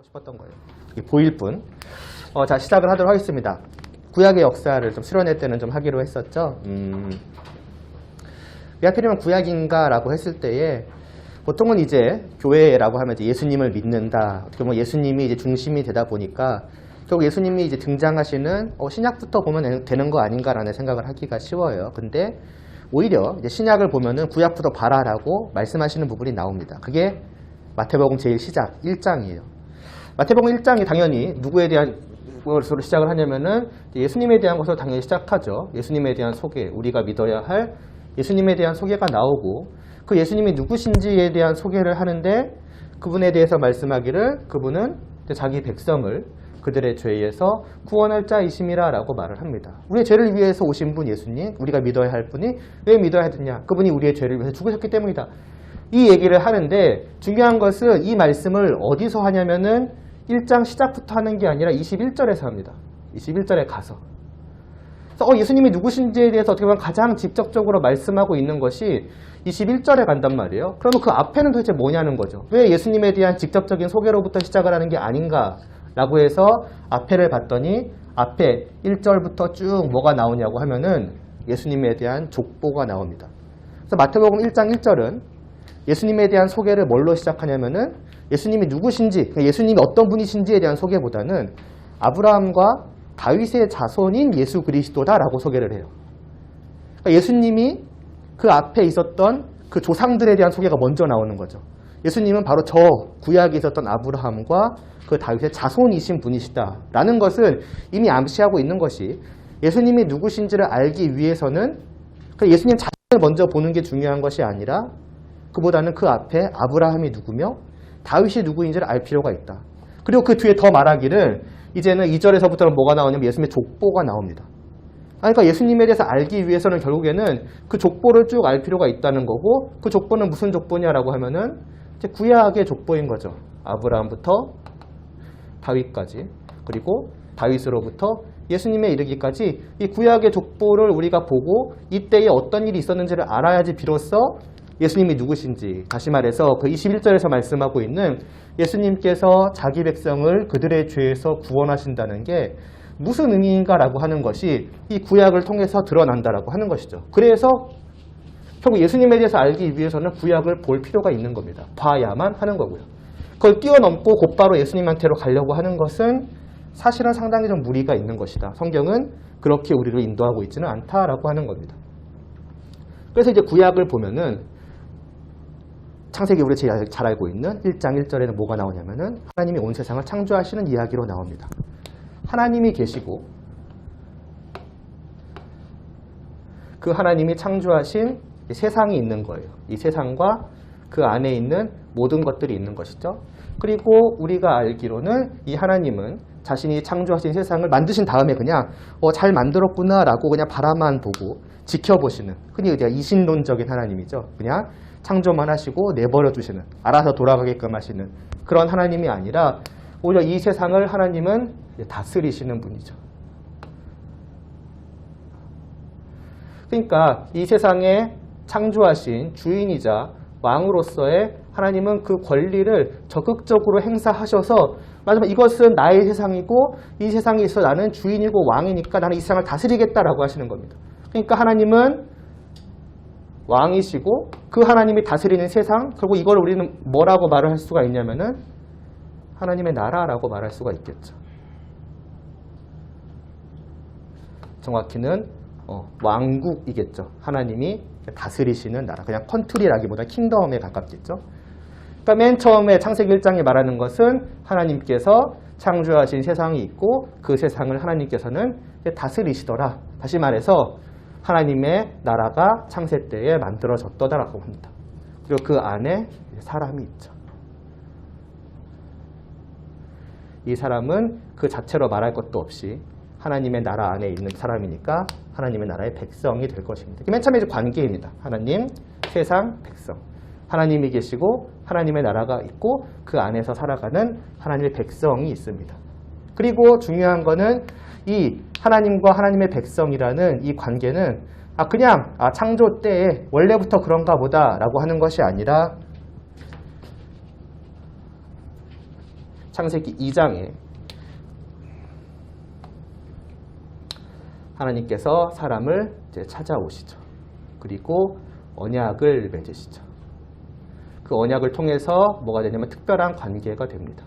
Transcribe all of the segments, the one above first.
싶었던 거예요. 보일 뿐. 자, 시작을 하도록 하겠습니다. 구약의 역사를 좀 실현할 때는 좀 하기로 했었죠. 왜 하필이면 구약인가 라고 했을 때에 보통은 이제 교회라고 하면 이제 예수님을 믿는다. 어떻게 보면 예수님이 이제 중심이 되다 보니까 결국 예수님이 이제 등장하시는 신약부터 보면 되는 거 아닌가라는 생각을 하기가 쉬워요. 근데 오히려 이제 신약을 보면은 구약부터 봐라라고 말씀하시는 부분이 나옵니다. 그게 마태복음 제일 시작 1장이에요. 마태복음 1장이 당연히 누구에 대한 것으로 시작을 하냐면은 예수님에 대한 것으로 당연히 시작하죠. 예수님에 대한 소개, 우리가 믿어야 할 예수님에 대한 소개가 나오고 그 예수님이 누구신지에 대한 소개를 하는데 그분에 대해서 말씀하기를 그분은 자기 백성을 그들의 죄에서 구원할 자이심이라 라고 말을 합니다. 우리의 죄를 위해서 오신 분 예수님, 우리가 믿어야 할 분이 왜 믿어야 되냐? 그분이 우리의 죄를 위해서 죽으셨기 때문이다. 이 얘기를 하는데 중요한 것은 이 말씀을 어디서 하냐면은 1장 시작부터 하는 게 아니라 21절에서 합니다. 21절에 가서. 그래서 예수님이 누구신지에 대해서 어떻게 보면 가장 직접적으로 말씀하고 있는 것이 21절에 간단 말이에요. 그러면 그 앞에는 도대체 뭐냐는 거죠. 왜 예수님에 대한 직접적인 소개로부터 시작을 하는 게 아닌가라고 해서 앞에를 봤더니 앞에 1절부터 쭉 뭐가 나오냐고 하면은 예수님에 대한 족보가 나옵니다. 그래서 마태복음 1장 1절은 예수님에 대한 소개를 뭘로 시작하냐면은 예수님이 누구신지, 예수님이 어떤 분이신지에 대한 소개보다는 아브라함과 다윗의 자손인 예수 그리스도다라고 소개를 해요. 그러니까 예수님이 그 앞에 있었던 그 조상들에 대한 소개가 먼저 나오는 거죠. 예수님은 바로 저 구약에 있었던 아브라함과 그 다윗의 자손이신 분이시다라는 것을 이미 암시하고 있는 것이 예수님이 누구신지를 알기 위해서는 예수님 자신을 먼저 보는 게 중요한 것이 아니라 그보다는 그 앞에 아브라함이 누구며 다윗이 누구인지를 알 필요가 있다. 그리고 그 뒤에 더 말하기를 이제는 2절에서부터는 뭐가 나오냐면 예수님의 족보가 나옵니다. 그러니까 예수님에 대해서 알기 위해서는 결국에는 그 족보를 쭉 알 필요가 있다는 거고 그 족보는 무슨 족보냐라고 하면은 이제 구약의 족보인 거죠. 아브라함부터 다윗까지 그리고 다윗으로부터 예수님에 이르기까지 이 구약의 족보를 우리가 보고 이때에 어떤 일이 있었는지를 알아야지 비로소 예수님이 누구신지, 다시 말해서 그 21절에서 말씀하고 있는 예수님께서 자기 백성을 그들의 죄에서 구원하신다는 게 무슨 의미인가라고 하는 것이 이 구약을 통해서 드러난다라고 하는 것이죠. 그래서 결국 예수님에 대해서 알기 위해서는 구약을 볼 필요가 있는 겁니다. 봐야만 하는 거고요. 그걸 뛰어넘고 곧바로 예수님한테로 가려고 하는 것은 사실은 상당히 좀 무리가 있는 것이다. 성경은 그렇게 우리를 인도하고 있지는 않다라고 하는 겁니다. 그래서 이제 구약을 보면은 창세기 우리 제일 잘 알고 있는 1장 1절에는 뭐가 나오냐면은 하나님이 온 세상을 창조하시는 이야기로 나옵니다. 하나님이 계시고 그 하나님이 창조하신 세상이 있는 거예요. 이 세상과 그 안에 있는 모든 것들이 있는 것이죠. 그리고 우리가 알기로는 이 하나님은 자신이 창조하신 세상을 만드신 다음에 그냥 잘 만들었구나 라고 그냥 바라만 보고 지켜보시는 흔히 이신론적인 하나님이죠. 그냥 창조만 하시고 내버려 두시는, 알아서 돌아가게끔 하시는 그런 하나님이 아니라 오히려 이 세상을 하나님은 다스리시는 분이죠. 그러니까 이 세상에 창조하신 주인이자 왕으로서의 하나님은 그 권리를 적극적으로 행사하셔서 마지막 이것은 나의 세상이고 이 세상에 있어 나는 주인이고 왕이니까 나는 이 세상을 다스리겠다라고 하시는 겁니다. 그러니까 하나님은 왕이시고 그 하나님이 다스리는 세상, 결국 이걸 우리는 뭐라고 말을 할 수가 있냐면은 하나님의 나라라고 말할 수가 있겠죠. 정확히는 왕국이겠죠. 하나님이 다스리시는 나라, 그냥 컨트리라기보다 킹덤에 가깝겠죠. 그러니까 맨 처음에 창세기 1장이 말하는 것은 하나님께서 창조하신 세상이 있고 그 세상을 하나님께서는 다스리시더라. 다시 말해서 하나님의 나라가 창세 때에 만들어졌더라고 합니다. 그리고 그 안에 사람이 있죠. 이 사람은 그 자체로 말할 것도 없이 하나님의 나라 안에 있는 사람이니까 하나님의 나라의 백성이 될 것입니다. 맨 처음에 관계입니다. 하나님, 세상, 백성. 하나님이 계시고 하나님의 나라가 있고 그 안에서 살아가는 하나님의 백성이 있습니다. 그리고 중요한 거는 이 하나님과 하나님의 백성이라는 이 관계는 그냥 창조 때에 원래부터 그런가 보다 라고 하는 것이 아니라 창세기 2장에 하나님께서 사람을 이제 찾아오시죠. 그리고 언약을 맺으시죠. 그 언약을 통해서 뭐가 되냐면 특별한 관계가 됩니다.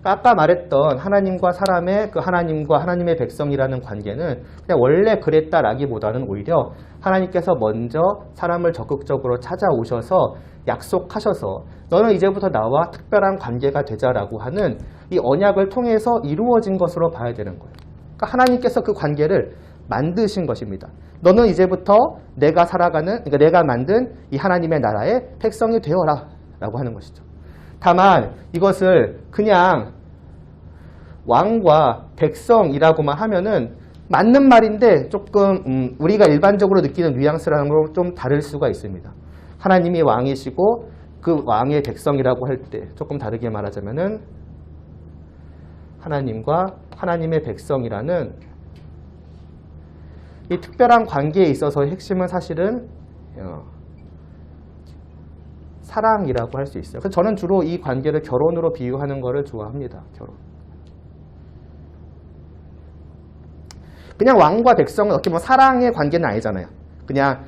아까 말했던 하나님과 사람의 그 하나님과 하나님의 백성이라는 관계는 그냥 원래 그랬다라기보다는 오히려 하나님께서 먼저 사람을 적극적으로 찾아오셔서 약속하셔서 너는 이제부터 나와 특별한 관계가 되자라고 하는 이 언약을 통해서 이루어진 것으로 봐야 되는 거예요. 그러니까 하나님께서 그 관계를 만드신 것입니다. 너는 이제부터 내가 살아가는, 그러니까 내가 만든 이 하나님의 나라의 백성이 되어라 라고 하는 것이죠. 다만 이것을 그냥 왕과 백성이라고만 하면은 맞는 말인데 조금 우리가 일반적으로 느끼는 뉘앙스라는 걸 좀 다를 수가 있습니다. 하나님이 왕이시고 그 왕의 백성이라고 할 때 조금 다르게 말하자면은 하나님과 하나님의 백성이라는 이 특별한 관계에 있어서의 핵심은 사실은 사랑이라고 할 수 있어요. 그래서 저는 주로 이 관계를 결혼으로 비유하는 것을 좋아합니다. 결혼. 그냥 왕과 백성은 어떻게 보면 사랑의 관계는 아니잖아요. 그냥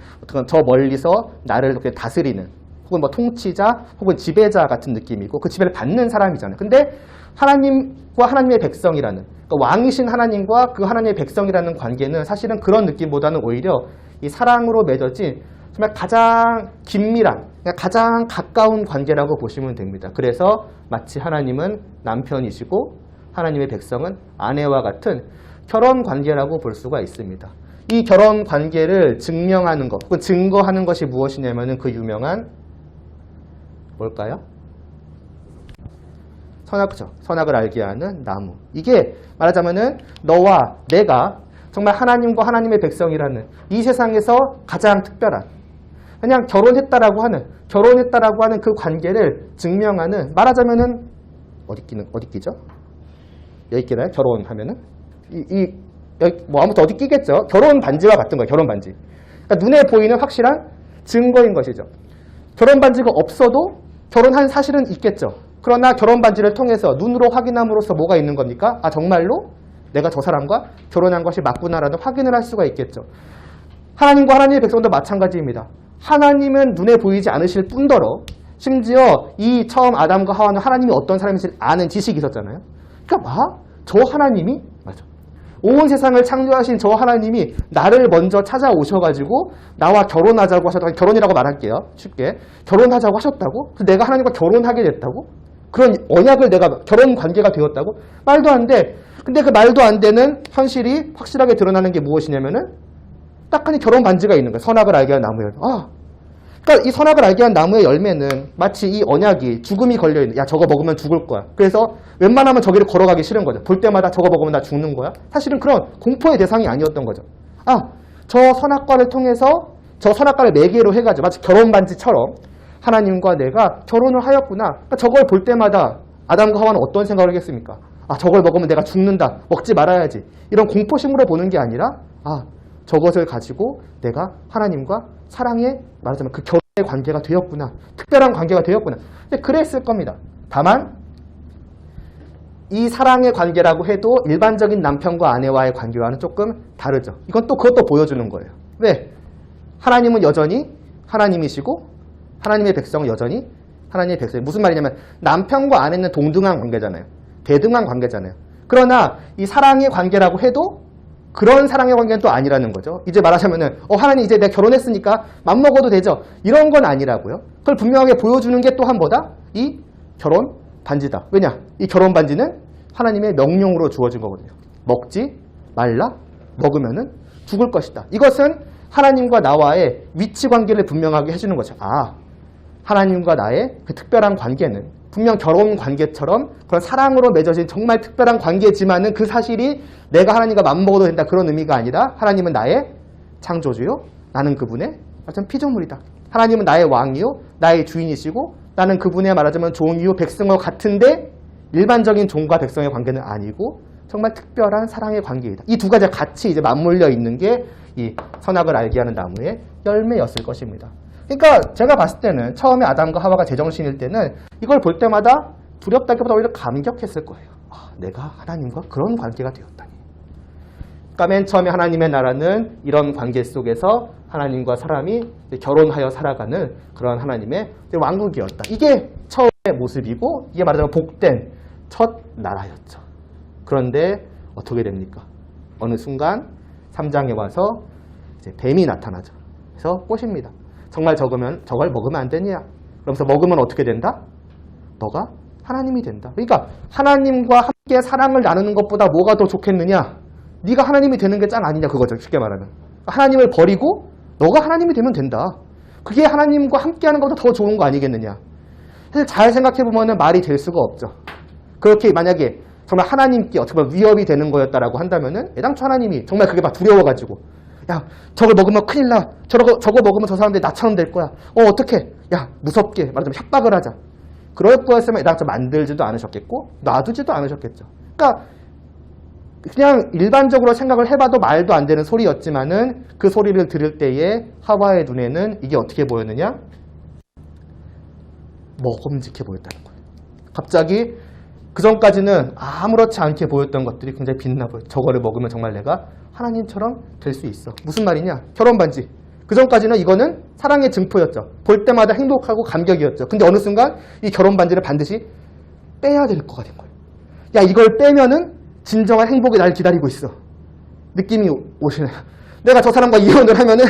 저 멀리서 나를 이렇게 다스리는 혹은 뭐 통치자 혹은 지배자 같은 느낌이고 그 지배를 받는 사람이잖아요. 근데 하나님과 하나님의 백성이라는 그러니까 왕이신 하나님과 그 하나님의 백성이라는 관계는 사실은 그런 느낌보다는 오히려 이 사랑으로 맺어진 정말 가장 긴밀한 가장 가까운 관계라고 보시면 됩니다. 그래서 마치 하나님은 남편이시고 하나님의 백성은 아내와 같은 결혼 관계라고 볼 수가 있습니다. 이 결혼 관계를 증명하는 것, 혹은 증거하는 것이 무엇이냐면은 그 유명한 뭘까요? 선악죠. 선악을 알게 하는 나무. 이게 말하자면은 너와 내가 정말 하나님과 하나님의 백성이라는 이 세상에서 가장 특별한 그냥 결혼했다라고 하는 그 관계를 증명하는 말하자면은 어디 끼죠? 여기 끼나요? 결혼하면은 뭐 아무튼 어디 끼겠죠? 결혼 반지와 같은 거예요. 결혼 반지. 그러니까 눈에 보이는 확실한 증거인 것이죠. 결혼 반지가 없어도 결혼한 사실은 있겠죠. 그러나 결혼 반지를 통해서 눈으로 확인함으로써 뭐가 있는 겁니까? 아 정말로 내가 저 사람과 결혼한 것이 맞구나라는 확인을 할 수가 있겠죠. 하나님과 하나님의 백성도 마찬가지입니다. 하나님은 눈에 보이지 않으실 뿐더러 심지어 이 처음 아담과 하와는 하나님이 어떤 사람인지 아는 지식이 있었잖아요. 그러니까 저 하나님이 맞아. 온 세상을 창조하신 저 하나님이 나를 먼저 찾아오셔가지고 나와 결혼하자고 하셨다고 결혼이라고 말할게요. 쉽게. 결혼하자고 하셨다고? 그래서 내가 하나님과 결혼하게 됐다고? 그런 언약을 내가 결혼 관계가 되었다고? 말도 안 돼. 근데 그 말도 안 되는 현실이 확실하게 드러나는 게 무엇이냐면은 딱하니 결혼 반지가 있는 거예요. 선악을 알게 한 나무에. 그러니까 이 선악을 알게 한 나무의 열매는 마치 이 언약이 죽음이 걸려있는 야 저거 먹으면 죽을 거야. 그래서 웬만하면 저기를 걸어가기 싫은 거죠. 볼 때마다 저거 먹으면 나 죽는 거야. 사실은 그런 공포의 대상이 아니었던 거죠. 저 선악과를 통해서 저 선악과를 매개로 해가지고 마치 결혼 반지처럼 하나님과 내가 결혼을 하였구나. 그러니까 저걸 볼 때마다 아담과 하와는 어떤 생각을 하겠습니까? 저걸 먹으면 내가 죽는다. 먹지 말아야지. 이런 공포심으로 보는 게 아니라 저것을 가지고 내가 하나님과 사랑의 말하자면 그 결혼의 관계가 되었구나. 특별한 관계가 되었구나. 그랬을 겁니다. 다만 이 사랑의 관계라고 해도 일반적인 남편과 아내와의 관계와는 조금 다르죠. 이건 또 그것도 보여주는 거예요. 왜? 하나님은 여전히 하나님이시고 하나님의 백성은 여전히 하나님의 백성이에요. 무슨 말이냐면 남편과 아내는 동등한 관계잖아요. 대등한 관계잖아요. 그러나 이 사랑의 관계라고 해도 그런 사랑의 관계는 또 아니라는 거죠. 이제 말하자면은 하나님 이제 내가 결혼했으니까 맘먹어도 되죠. 이런 건 아니라고요. 그걸 분명하게 보여주는 게 또한 뭐다? 이 결혼 반지다. 왜냐? 이 결혼 반지는 하나님의 명령으로 주어진 거거든요. 먹지 말라. 먹으면은 죽을 것이다. 이것은 하나님과 나와의 위치 관계를 분명하게 해주는 거죠. 하나님과 나의 그 특별한 관계는 분명 결혼 관계처럼 그런 사랑으로 맺어진 정말 특별한 관계지만은 그 사실이 내가 하나님과 맘먹어도 된다 그런 의미가 아니라 하나님은 나의 창조주요. 나는 그분의 말하자면 피조물이다. 하나님은 나의 왕이요. 나의 주인이시고 나는 그분의 말하자면 종이요. 백성과 같은데 일반적인 종과 백성의 관계는 아니고 정말 특별한 사랑의 관계이다. 이 두 가지가 같이 이제 맞물려 있는 게 이 선악을 알게 하는 나무의 열매였을 것입니다. 그러니까 제가 봤을 때는 처음에 아담과 하와가 제정신일 때는 이걸 볼 때마다 두렵다기보다 오히려 감격했을 거예요. 아, 내가 하나님과 그런 관계가 되었다니. 그러니까 맨 처음에 하나님의 나라는 이런 관계 속에서 하나님과 사람이 결혼하여 살아가는 그런 하나님의 왕국이었다. 이게 처음의 모습이고 이게 말하자면 복된 첫 나라였죠. 그런데 어떻게 됩니까? 어느 순간 3장에 와서 이제 뱀이 나타나죠. 그래서 꼬십니다. 정말 저걸 먹으면 안 되냐? 그러면서 먹으면 어떻게 된다? 너가 하나님이 된다. 그러니까 하나님과 함께 사랑을 나누는 것보다 뭐가 더 좋겠느냐? 네가 하나님이 되는 게 짱 아니냐 그거죠. 쉽게 말하면. 하나님을 버리고 너가 하나님이 되면 된다. 그게 하나님과 함께하는 것보다 더 좋은 거 아니겠느냐. 사실 잘 생각해보면 말이 될 수가 없죠. 그렇게 만약에 정말 하나님께 어떻게 보면 위협이 되는 거였다라고 한다면은 애당초 하나님이 정말 그게 막 두려워가지고 야 저걸 먹으면 큰일 나. 저거 먹으면 저 사람들이 나처럼 될 거야. 어떡해. 야 무섭게 말하자면 협박을 하자. 그럴 거였으면 애당초 만들지도 않으셨겠고 놔두지도 않으셨겠죠. 그러니까 그냥 일반적으로 생각을 해봐도 말도 안 되는 소리였지만은 그 소리를 들을 때에 하와의 눈에는 이게 어떻게 보였느냐? 먹음직해 보였다는 거예요. 갑자기 그 전까지는 아무렇지 않게 보였던 것들이 굉장히 빛나 보여요. 저거를 먹으면 정말 내가 하나님처럼 될 수 있어. 무슨 말이냐? 결혼 반지. 그 전까지는 이거는 사랑의 증표였죠. 볼 때마다 행복하고 감격이었죠. 근데 어느 순간 이 결혼 반지를 반드시 빼야 될 거가 된 거예요. 야 이걸 빼면은 진정한 행복이 날 기다리고 있어. 느낌이 오시나요? 내가 저 사람과 이혼을 하면은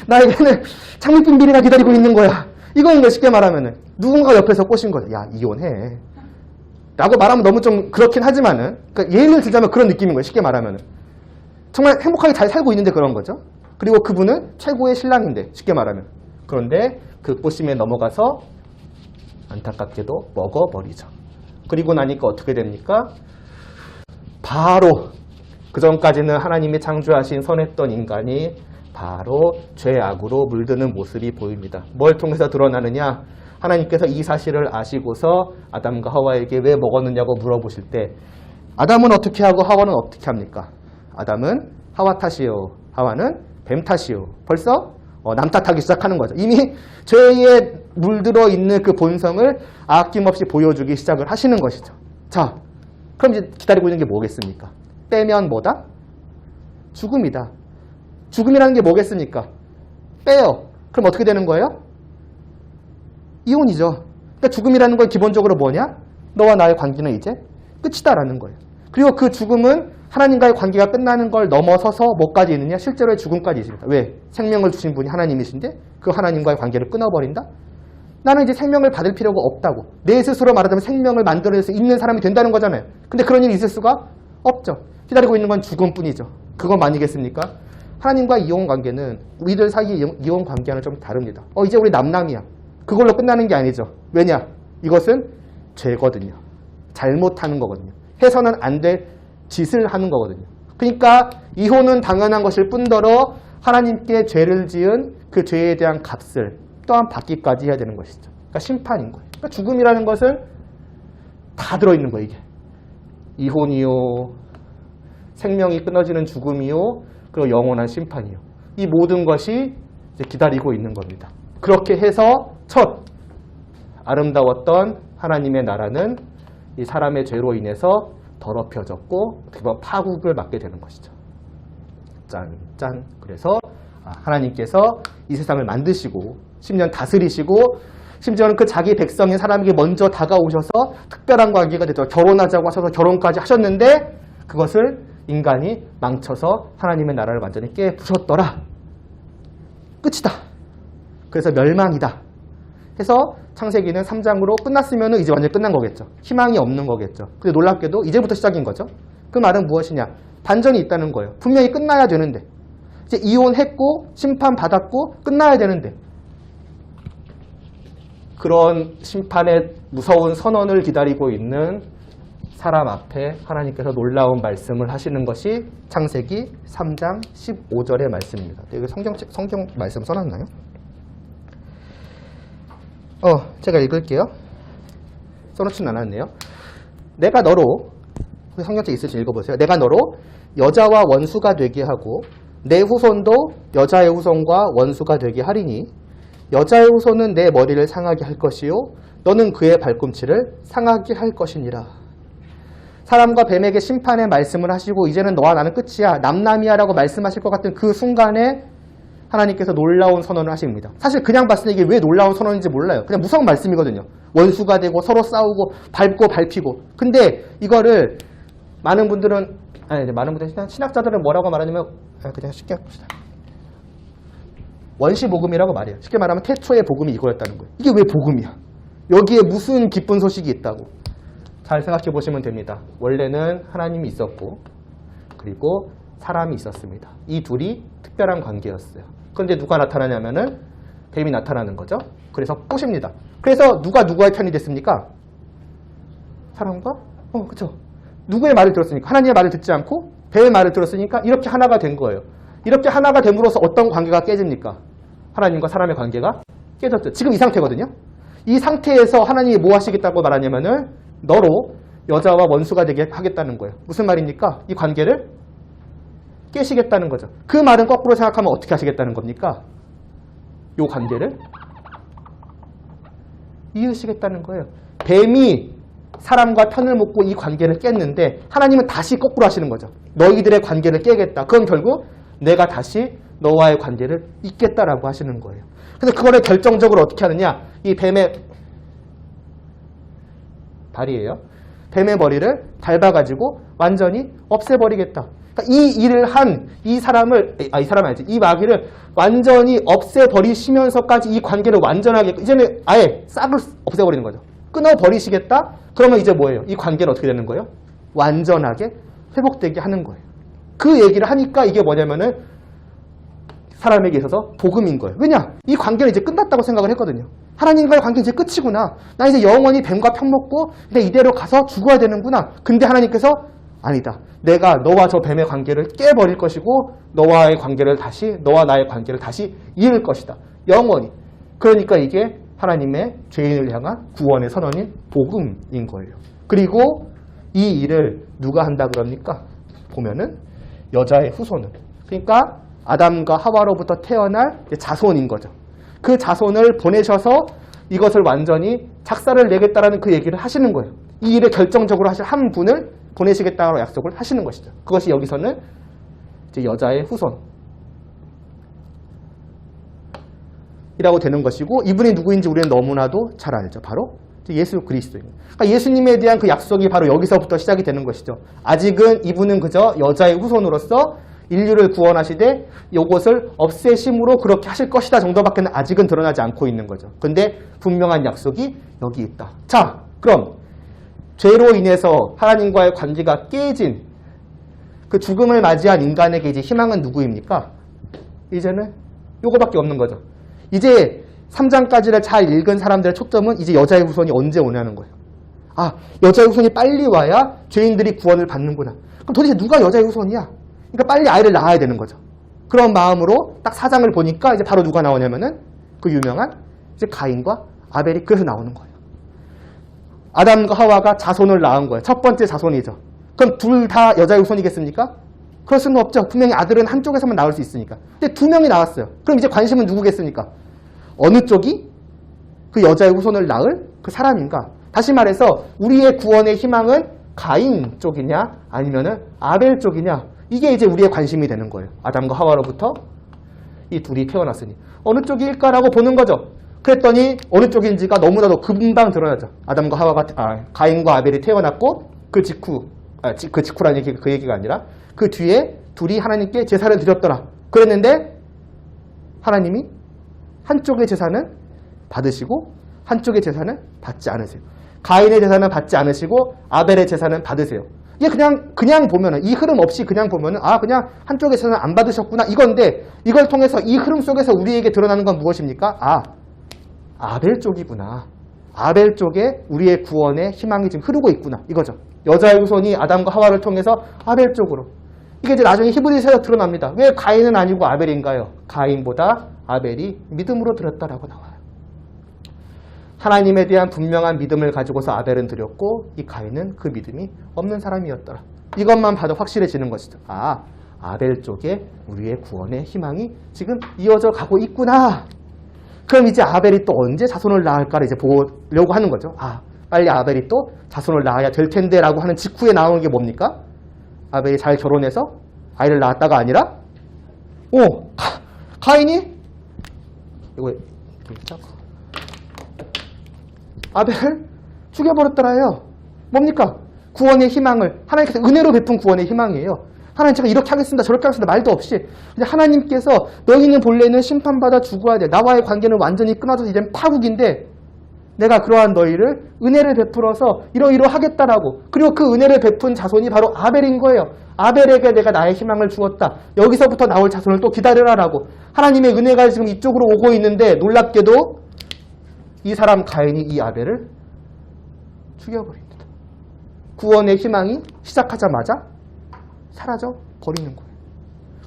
나에게는 장밋빛 미래가 기다리고 있는 거야. 이거인 거 쉽게 말하면은 누군가 옆에서 꼬신 거죠. 야 이혼해. 라고 말하면 너무 좀 그렇긴 하지만은 그러니까 예를 들자면 그런 느낌인 거예요. 쉽게 말하면은 정말 행복하게 잘 살고 있는데 그런 거죠. 그리고 그분은 최고의 신랑인데 쉽게 말하면 그런데 그 꼬심에 넘어가서 안타깝게도 먹어버리죠. 그리고 나니까 어떻게 됩니까? 바로 그 전까지는 하나님이 창조하신 선했던 인간이 바로 죄악으로 물드는 모습이 보입니다. 뭘 통해서 드러나느냐? 하나님께서 이 사실을 아시고서 아담과 하와에게 왜 먹었느냐고 물어보실 때 아담은 어떻게 하고 하와는 어떻게 합니까? 아담은 하와 탓이요. 하와는 뱀 탓이요. 벌써 남 탓하기 시작하는 거죠. 이미 죄에 물들어 있는 그 본성을 아낌없이 보여주기 시작을 하시는 것이죠. 자, 그럼 이제 기다리고 있는 게 뭐겠습니까? 빼면 뭐다? 죽음이다. 죽음이라는 게 뭐겠습니까? 빼요. 그럼 어떻게 되는 거예요? 이혼이죠. 그러니까 죽음이라는 건 기본적으로 뭐냐? 너와 나의 관계는 이제 끝이다라는 거예요. 그리고 그 죽음은 하나님과의 관계가 끝나는 걸 넘어서서 뭐까지 있느냐? 실제로의 죽음까지 있습니다. 왜? 생명을 주신 분이 하나님이신데 그 하나님과의 관계를 끊어버린다? 나는 이제 생명을 받을 필요가 없다고. 내 스스로 말하자면 생명을 만들어낼 수 있는 사람이 된다는 거잖아요. 근데 그런 일이 있을 수가 없죠. 기다리고 있는 건 죽음뿐이죠. 그건 아니겠습니까? 하나님과 이혼 관계는 우리들 사이의 이혼 관계와는 좀 다릅니다. 이제 우리 남남이야. 그걸로 끝나는 게 아니죠. 왜냐? 이것은 죄거든요. 잘못하는 거거든요. 해서는 안 될 짓을 하는 거거든요. 그러니까 이혼은 당연한 것일 뿐더러 하나님께 죄를 지은 그 죄에 대한 값을 또한 받기까지 해야 되는 것이죠. 그러니까 심판인 거예요. 그러니까 죽음이라는 것을 다 들어있는 거예요. 이게 이혼이요, 생명이 끊어지는 죽음이요, 그리고 영원한 심판이요. 이 모든 것이 이제 기다리고 있는 겁니다. 그렇게 해서 첫 아름다웠던 하나님의 나라는 이 사람의 죄로 인해서 더럽혀졌고 어떻게 보면 파국을 맞게 되는 것이죠. 짠. 그래서 하나님께서 이 세상을 만드시고 10년 다스리시고 심지어는 그 자기 백성인 사람에게 먼저 다가오셔서 특별한 관계가 되도록 결혼하자고 하셔서 결혼까지 하셨는데 그것을 인간이 망쳐서 하나님의 나라를 완전히 깨부셨더라. 끝이다. 그래서 멸망이다. 해서 창세기는 3장으로 끝났으면 이제 완전히 끝난 거겠죠. 희망이 없는 거겠죠. 근데 놀랍게도 이제부터 시작인 거죠. 그 말은 무엇이냐? 반전이 있다는 거예요. 분명히 끝나야 되는데 이제 이혼했고 심판받았고 끝나야 되는데 그런 심판의 무서운 선언을 기다리고 있는 사람 앞에 하나님께서 놀라운 말씀을 하시는 것이 창세기 3장 15절의 말씀입니다. 여기 성경 말씀 써놨나요? 제가 읽을게요. 써놓진 않았네요. 내가 너로, 성경책 있으시 읽어보세요. 내가 너로 여자와 원수가 되게 하고 내 후손도 여자의 후손과 원수가 되게 하리니 여자의 후손은 내 머리를 상하게 할 것이요 너는 그의 발꿈치를 상하게 할 것이니라. 사람과 뱀에게 심판의 말씀을 하시고 이제는 너와 나는 끝이야 남남이야 라고 말씀하실 것 같은 그 순간에 하나님께서 놀라운 선언을 하십니다. 사실 그냥 봤을 때 이게 왜 놀라운 선언인지 몰라요. 그냥 무서운 말씀이거든요. 원수가 되고 서로 싸우고 밟고 밟히고. 근데 이거를 많은 분들은 신학자들은 뭐라고 말하냐면 그냥 쉽게 합시다. 원시 복음이라고 말해요. 쉽게 말하면 태초의 복음이 이거였다는 거예요. 이게 왜 복음이야? 여기에 무슨 기쁜 소식이 있다고? 잘 생각해 보시면 됩니다. 원래는 하나님이 있었고 그리고 사람이 있었습니다. 이 둘이 특별한 관계였어요. 그런데 누가 나타나냐면은 뱀이 나타나는 거죠. 그래서 꼬십니다. 그래서 누가 누구의 편이 됐습니까? 사람과? 그쵸. 누구의 말을 들었으니까? 하나님의 말을 듣지 않고 뱀의 말을 들었으니까 이렇게 하나가 된 거예요. 이렇게 하나가 됨으로써 어떤 관계가 깨집니까? 하나님과 사람의 관계가 깨졌죠. 지금 이 상태거든요. 이 상태에서 하나님이 뭐 하시겠다고 말하냐면은 너로 여자와 원수가 되게 하겠다는 거예요. 무슨 말입니까? 이 관계를 깨시겠다는 거죠. 그 말은 거꾸로 생각하면 어떻게 하시겠다는 겁니까? 이 관계를 이으시겠다는 거예요. 뱀이 사람과 편을 묶고 이 관계를 깼는데 하나님은 다시 거꾸로 하시는 거죠. 너희들의 관계를 깨겠다. 그건 결국 내가 다시 너와의 관계를 잇겠다라고 하시는 거예요. 근데 그거를 결정적으로 어떻게 하느냐? 이 뱀의 다리예요. 뱀의 머리를 밟아가지고 완전히 없애버리겠다. 그러니까 이 일을 한 이 사람을, 이 마귀를 완전히 없애버리시면서까지 이 관계를 완전하게, 이제는 아예 싹을 없애버리는 거죠. 끊어버리시겠다? 그러면 이제 뭐예요? 이 관계는 어떻게 되는 거예요? 완전하게 회복되게 하는 거예요. 그 얘기를 하니까 이게 뭐냐면은 사람에게 있어서 복음인 거예요. 왜냐? 이 관계는 이제 끝났다고 생각을 했거든요. 하나님과의 관계는 이제 끝이구나. 나 이제 영원히 뱀과 편먹고 근데 이대로 가서 죽어야 되는구나. 근데 하나님께서 아니다. 내가 너와 저 뱀의 관계를 깨버릴 것이고 너와 나의 관계를 다시 이을 것이다. 영원히. 그러니까 이게 하나님의 죄인을 향한 구원의 선언인 복음인 거예요. 그리고 이 일을 누가 한다 그럽니까? 보면은 여자의 후손은. 그러니까 아담과 하와로부터 태어날 자손인 거죠. 그 자손을 보내셔서 이것을 완전히 작사를 내겠다라는 그 얘기를 하시는 거예요. 이 일을 결정적으로 하실 한 분을 보내시겠다고 약속을 하시는 것이죠. 그것이 여기서는 이제 여자의 후손이라고 되는 것이고 이분이 누구인지 우리는 너무나도 잘 알죠. 바로 예수 그리스도입니다. 그러니까 예수님에 대한 그 약속이 바로 여기서부터 시작이 되는 것이죠. 아직은 이분은 그저 여자의 후손으로서 인류를 구원하시되 이것을 없애심으로 그렇게 하실 것이다 정도밖에 아직은 드러나지 않고 있는 거죠. 근데 분명한 약속이 여기 있다. 자, 그럼 죄로 인해서 하나님과의 관계가 깨진 그 죽음을 맞이한 인간에게 이제 희망은 누구입니까? 이제는 요거밖에 없는 거죠. 이제 3장까지를 잘 읽은 사람들의 초점은 이제 여자의 후손이 언제 오냐는 거예요. 아, 여자의 후손이 빨리 와야 죄인들이 구원을 받는구나. 그럼 도대체 누가 여자의 후손이야? 그러니까 빨리 아이를 낳아야 되는 거죠. 그런 마음으로 딱 4장을 보니까 이제 바로 누가 나오냐면은 그 유명한 이제 가인과 아벨이 그래서 나오는 거예요. 아담과 하와가 자손을 낳은 거예요. 첫 번째 자손이죠. 그럼 둘 다 여자의 후손이겠습니까? 그럴 수는 없죠. 분명히 아들은 한쪽에서만 나올 수 있으니까. 근데 두 명이 나왔어요. 그럼 이제 관심은 누구겠습니까? 어느 쪽이 그 여자의 후손을 낳을 그 사람인가? 다시 말해서 우리의 구원의 희망은 가인 쪽이냐 아니면은 아벨 쪽이냐? 이게 이제 우리의 관심이 되는 거예요. 아담과 하와로부터 이 둘이 태어났으니 어느 쪽일까라고 보는 거죠. 그랬더니 어느 쪽인지가 너무나도 금방 드러나죠. 아담과 하와가 가인과 아벨이 태어났고 그 직후라는 얘기 그 얘기가 아니라 그 뒤에 둘이 하나님께 제사를 드렸더라. 그랬는데 하나님이 한쪽의 제사는 받으시고 한쪽의 제사는 받지 않으세요. 가인의 제사는 받지 않으시고 아벨의 제사는 받으세요. 이게 그냥 보면은 이 흐름 없이 그냥 보면은 그냥 한쪽의 제사는 안 받으셨구나 이건데 이걸 통해서 이 흐름 속에서 우리에게 드러나는 건 무엇입니까? 아벨 쪽이구나. 아벨 쪽에 우리의 구원의 희망이 지금 흐르고 있구나. 이거죠. 여자의 후손이 아담과 하와를 통해서 아벨 쪽으로. 이게 이제 나중에 히브리서에서 드러납니다. 왜 가인은 아니고 아벨인가요? 가인보다 아벨이 믿음으로 드렸다라고 나와요. 하나님에 대한 분명한 믿음을 가지고서 아벨은 드렸고 이 가인은 그 믿음이 없는 사람이었더라. 이것만 봐도 확실해지는 것이죠. 아벨 쪽에 우리의 구원의 희망이 지금 이어져 가고 있구나. 그럼 이제 아벨이 또 언제 자손을 낳을까를 이제 보려고 하는 거죠. 아, 빨리 아벨이 또 자손을 낳아야 될 텐데 라고 하는 직후에 나오는 게 뭡니까? 아벨이 잘 결혼해서 아이를 낳았다가 아니라 가인이 이거 아벨을 죽여버렸더라요. 뭡니까? 구원의 희망을 하나님께서 은혜로 베푼 구원의 희망이에요. 하나님 제가 이렇게 하겠습니다 저렇게 하겠습니다 말도 없이 그냥 하나님께서 너희는 본래는 심판받아 죽어야 돼. 나와의 관계는 완전히 끊어져서 이제는 파국인데 내가 그러한 너희를 은혜를 베풀어서 이러이러하겠다라고. 그리고 그 은혜를 베푼 자손이 바로 아벨인 거예요. 아벨에게 내가 나의 희망을 주었다. 여기서부터 나올 자손을 또 기다려라라고. 하나님의 은혜가 지금 이쪽으로 오고 있는데 놀랍게도 이 사람 가인이 이 아벨을 죽여버립니다. 구원의 희망이 시작하자마자 사라져 버리는 거예요.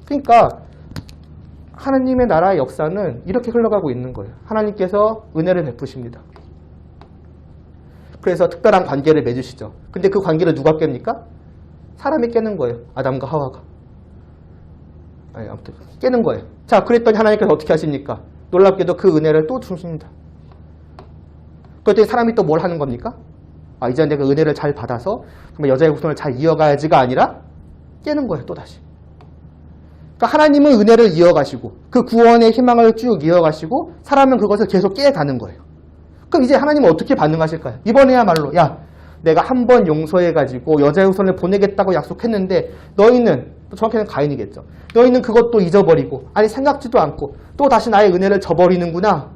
그러니까 하나님의 나라의 역사는 이렇게 흘러가고 있는 거예요. 하나님께서 은혜를 베푸십니다. 그래서 특별한 관계를 맺으시죠. 근데 그 관계를 누가 깹니까? 사람이 깨는 거예요. 아담과 하와가. 아니, 아무튼 깨는 거예요. 자, 그랬더니 하나님께서 어떻게 하십니까? 놀랍게도 그 은혜를 또 주십니다. 그랬더니 사람이 또 뭘 하는 겁니까? 아, 이제 내가 은혜를 잘 받아서 정말 여자의 후손을 잘 이어가야지가 아니라 깨는 거예요. 또다시. 그러니까 하나님은 은혜를 이어가시고 그 구원의 희망을 쭉 이어가시고 사람은 그것을 계속 깨가는 거예요. 그럼 이제 하나님은 어떻게 반응하실까요? 이번에야말로 야, 내가 한 번 용서해가지고 여자의 후손을 보내겠다고 약속했는데 너희는, 정확히는 가인이겠죠. 너희는 그것도 잊어버리고 아니 생각지도 않고 또 다시 나의 은혜를 저버리는구나.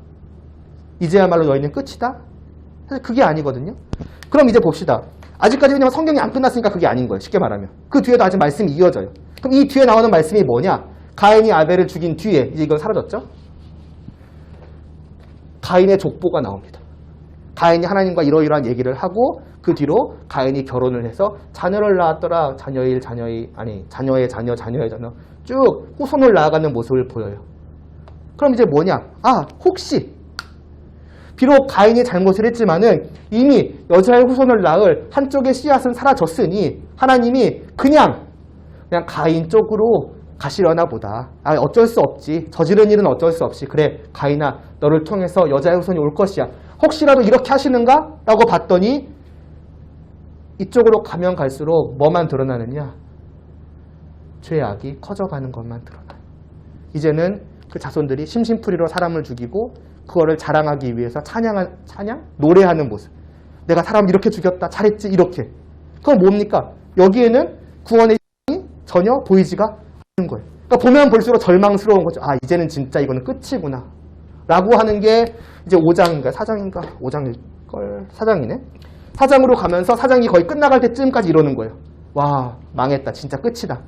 이제야말로 너희는 끝이다? 사실 그게 아니거든요. 그럼 이제 봅시다. 아직까지 왜냐면 성경이 안 끝났으니까 그게 아닌 거예요. 쉽게 말하면. 그 뒤에도 아직 말씀이 이어져요. 그럼 이 뒤에 나오는 말씀이 뭐냐? 가인이 아벨을 죽인 뒤에 이제 이건 사라졌죠? 가인의 족보가 나옵니다. 가인이 하나님과 이러이러한 얘기를 하고 그 뒤로 가인이 결혼을 해서 자녀를 낳았더라. 자녀의 자녀 쭉 후손을 낳아가는 모습을 보여요. 그럼 이제 뭐냐? 아, 혹시 비록 가인이 잘못을 했지만은 이미 여자의 후손을 낳을 한쪽의 씨앗은 사라졌으니 하나님이 그냥 가인 쪽으로 가시려나 보다. 아, 어쩔 수 없지. 저지른 일은 어쩔 수 없이. 그래, 가인아, 너를 통해서 여자의 후손이 올 것이야. 혹시라도 이렇게 하시는가? 라고 봤더니 이쪽으로 가면 갈수록 뭐만 드러나느냐? 죄악이 커져가는 것만 드러나요. 이제는 그 자손들이 심심풀이로 사람을 죽이고 그거를 자랑하기 위해서 노래하는 모습. 내가 사람 이렇게 죽였다. 잘했지. 이렇게. 그건 뭡니까? 여기에는 구원의 힘이 전혀 보이지가 않는 거예요. 그러니까 보면 볼수록 절망스러운 거죠. 아, 이제는 진짜 이거는 끝이구나. 라고 하는 게 이제 5장인가 4장인가 5장일걸 4장이네. 4장으로 가면서 4장이 거의 끝나갈 때쯤까지 이러는 거예요. 와, 망했다. 진짜 끝이다.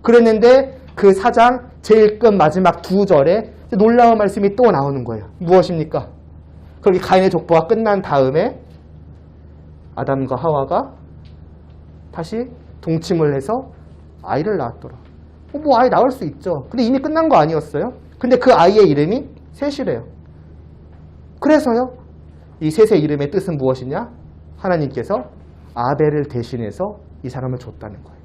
그랬는데 그 4장 제일 끝 마지막 2절에 놀라운 말씀이 또 나오는 거예요. 무엇입니까? 그렇게 가인의 족보가 끝난 다음에 아담과 하와가 다시 동침을 해서 아이를 낳았더라. 뭐 아이 낳을 수 있죠. 근데 이미 끝난 거 아니었어요? 근데 그 아이의 이름이 셋이래요. 그래서요, 이 셋의 이름의 뜻은 무엇이냐? 하나님께서 아벨을 대신해서 이 사람을 줬다는 거예요.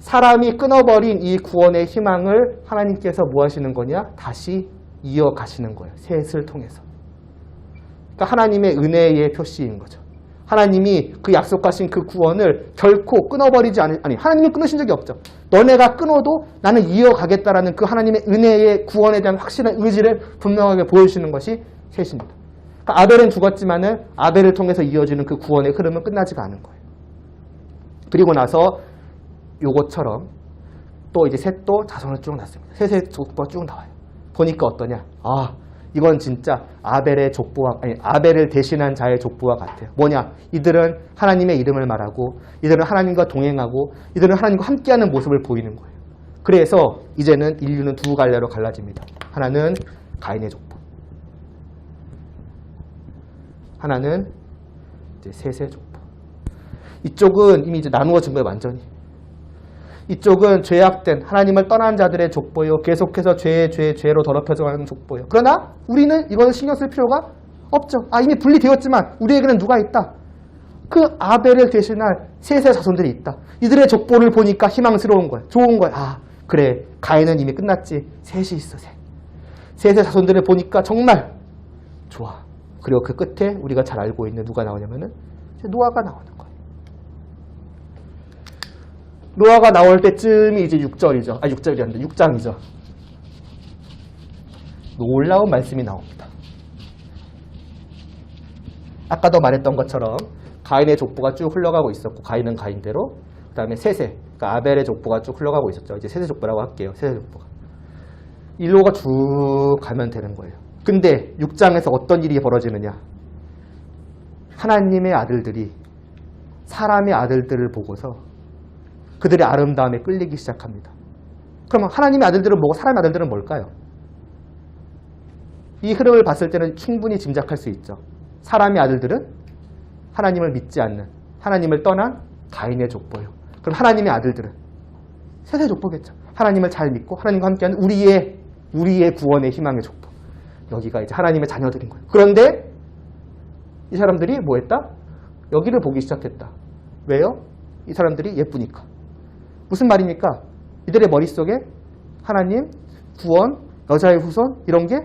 사람이 끊어버린 이 구원의 희망을 하나님께서 뭐 하시는 거냐? 다시 이어가시는 거예요. 셋을 통해서. 그러니까 하나님의 은혜의 표시인 거죠. 하나님이 그 약속하신 그 구원을 결코 끊어버리지 아니 하나님은 끊으신 적이 없죠. 너네가 끊어도 나는 이어가겠다라는 그 하나님의 은혜의 구원에 대한 확실한 의지를 분명하게 보여주시는 것이 셋입니다. 그러니까 아벨은 죽었지만은 아벨을 통해서 이어지는 그 구원의 흐름은 끝나지가 않은 거예요. 그리고 나서 요것처럼 또 이제 셋도 자손을 쭉 낳습니다. 셋의 족보가 쭉 나와요. 보니까 어떠냐? 아, 이건 진짜 아벨을 대신한 자의 족보와 같아요. 뭐냐? 이들은 하나님의 이름을 말하고 이들은 하나님과 동행하고 이들은 하나님과 함께하는 모습을 보이는 거예요. 그래서 이제는 인류는 두 갈래로 갈라집니다. 하나는 가인의 족보, 하나는 이제 셋의 족보. 이쪽은 이미 이제 나누어진 거예요, 완전히. 이쪽은 죄악된 하나님을 떠난 자들의 족보요. 계속해서 죄로 더럽혀져 가는 족보요. 그러나 우리는 이거는 신경 쓸 필요가 없죠. 아, 이미 분리되었지만 우리에게는 누가 있다? 그 아벨을 대신할 셋의 자손들이 있다. 이들의 족보를 보니까 희망스러운 거야. 좋은 거야. 아, 그래. 가인은 이미 끝났지. 셋이 있어, 셋. 셋의 자손들을 보니까 정말 좋아. 그리고 그 끝에 우리가 잘 알고 있는 누가 나오냐면은 노아가 나오는 거예요. 노아가 나올 때쯤이 이제 6절이죠. 6절이 아니라 6장이죠. 놀라운 말씀이 나옵니다. 아까도 말했던 것처럼 가인의 족보가 쭉 흘러가고 있었고, 가인은 가인대로, 그 다음에 셋의, 그러니까 아벨의 족보가 쭉 흘러가고 있었죠. 이제 셋의 족보라고 할게요. 셋의 족보가. 일로가 쭉 가면 되는 거예요. 근데 6장에서 어떤 일이 벌어지느냐. 하나님의 아들들이 사람의 아들들을 보고서 그들의 아름다움에 끌리기 시작합니다. 그러면 하나님의 아들들은 뭐고 사람의 아들들은 뭘까요? 이 흐름을 봤을 때는 충분히 짐작할 수 있죠. 사람의 아들들은 하나님을 믿지 않는, 하나님을 떠난 가인의 족보예요. 그럼 하나님의 아들들은 셋의 족보겠죠. 하나님을 잘 믿고 하나님과 함께하는 우리의 구원의 희망의 족보. 여기가 이제 하나님의 자녀들인 거예요. 그런데 이 사람들이 뭐 했다? 여기를 보기 시작했다. 왜요? 이 사람들이 예쁘니까. 무슨 말입니까? 이들의 머릿속에 하나님, 구원, 여자의 후손 이런 게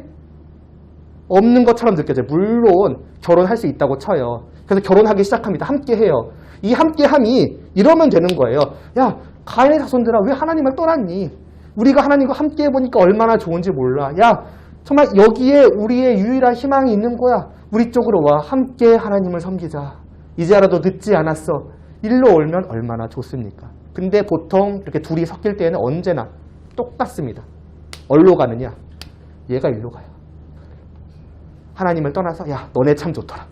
없는 것처럼 느껴져요. 물론 결혼할 수 있다고 쳐요. 그래서 결혼하기 시작합니다. 함께 해요. 이 함께함이 이러면 되는 거예요. 야, 가인의 자손들아, 왜 하나님을 떠났니? 우리가 하나님과 함께 해보니까 얼마나 좋은지 몰라. 야, 정말 여기에 우리의 유일한 희망이 있는 거야. 우리 쪽으로 와. 함께 하나님을 섬기자. 이제라도 늦지 않았어. 일로 오면 얼마나 좋습니까? 근데 보통 이렇게 둘이 섞일 때에는 언제나 똑같습니다. 어디로 가느냐? 얘가 일로 가요. 하나님을 떠나서 야, 너네 참 좋더라.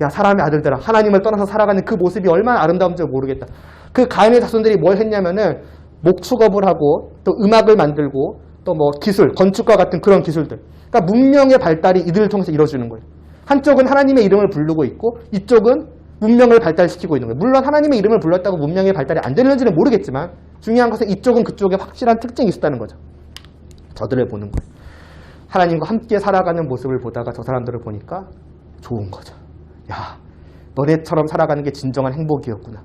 야, 사람의 아들들아, 하나님을 떠나서 살아가는 그 모습이 얼마나 아름다운지 모르겠다. 그 가인의 자손들이 뭘 했냐면은 목축업을 하고 또 음악을 만들고 또 뭐 기술, 건축과 같은 그런 기술들. 그러니까 문명의 발달이 이들을 통해서 이루어지는 거예요. 한쪽은 하나님의 이름을 부르고 있고 이쪽은 문명을 발달시키고 있는 거예요. 물론 하나님의 이름을 불렀다고 문명의 발달이 안 되는지는 모르겠지만 중요한 것은 이쪽은 그쪽에 확실한 특징이 있었다는 거죠. 저들을 보는 거예요. 하나님과 함께 살아가는 모습을 보다가 저 사람들을 보니까 좋은 거죠. 야, 너네처럼 살아가는 게 진정한 행복이었구나.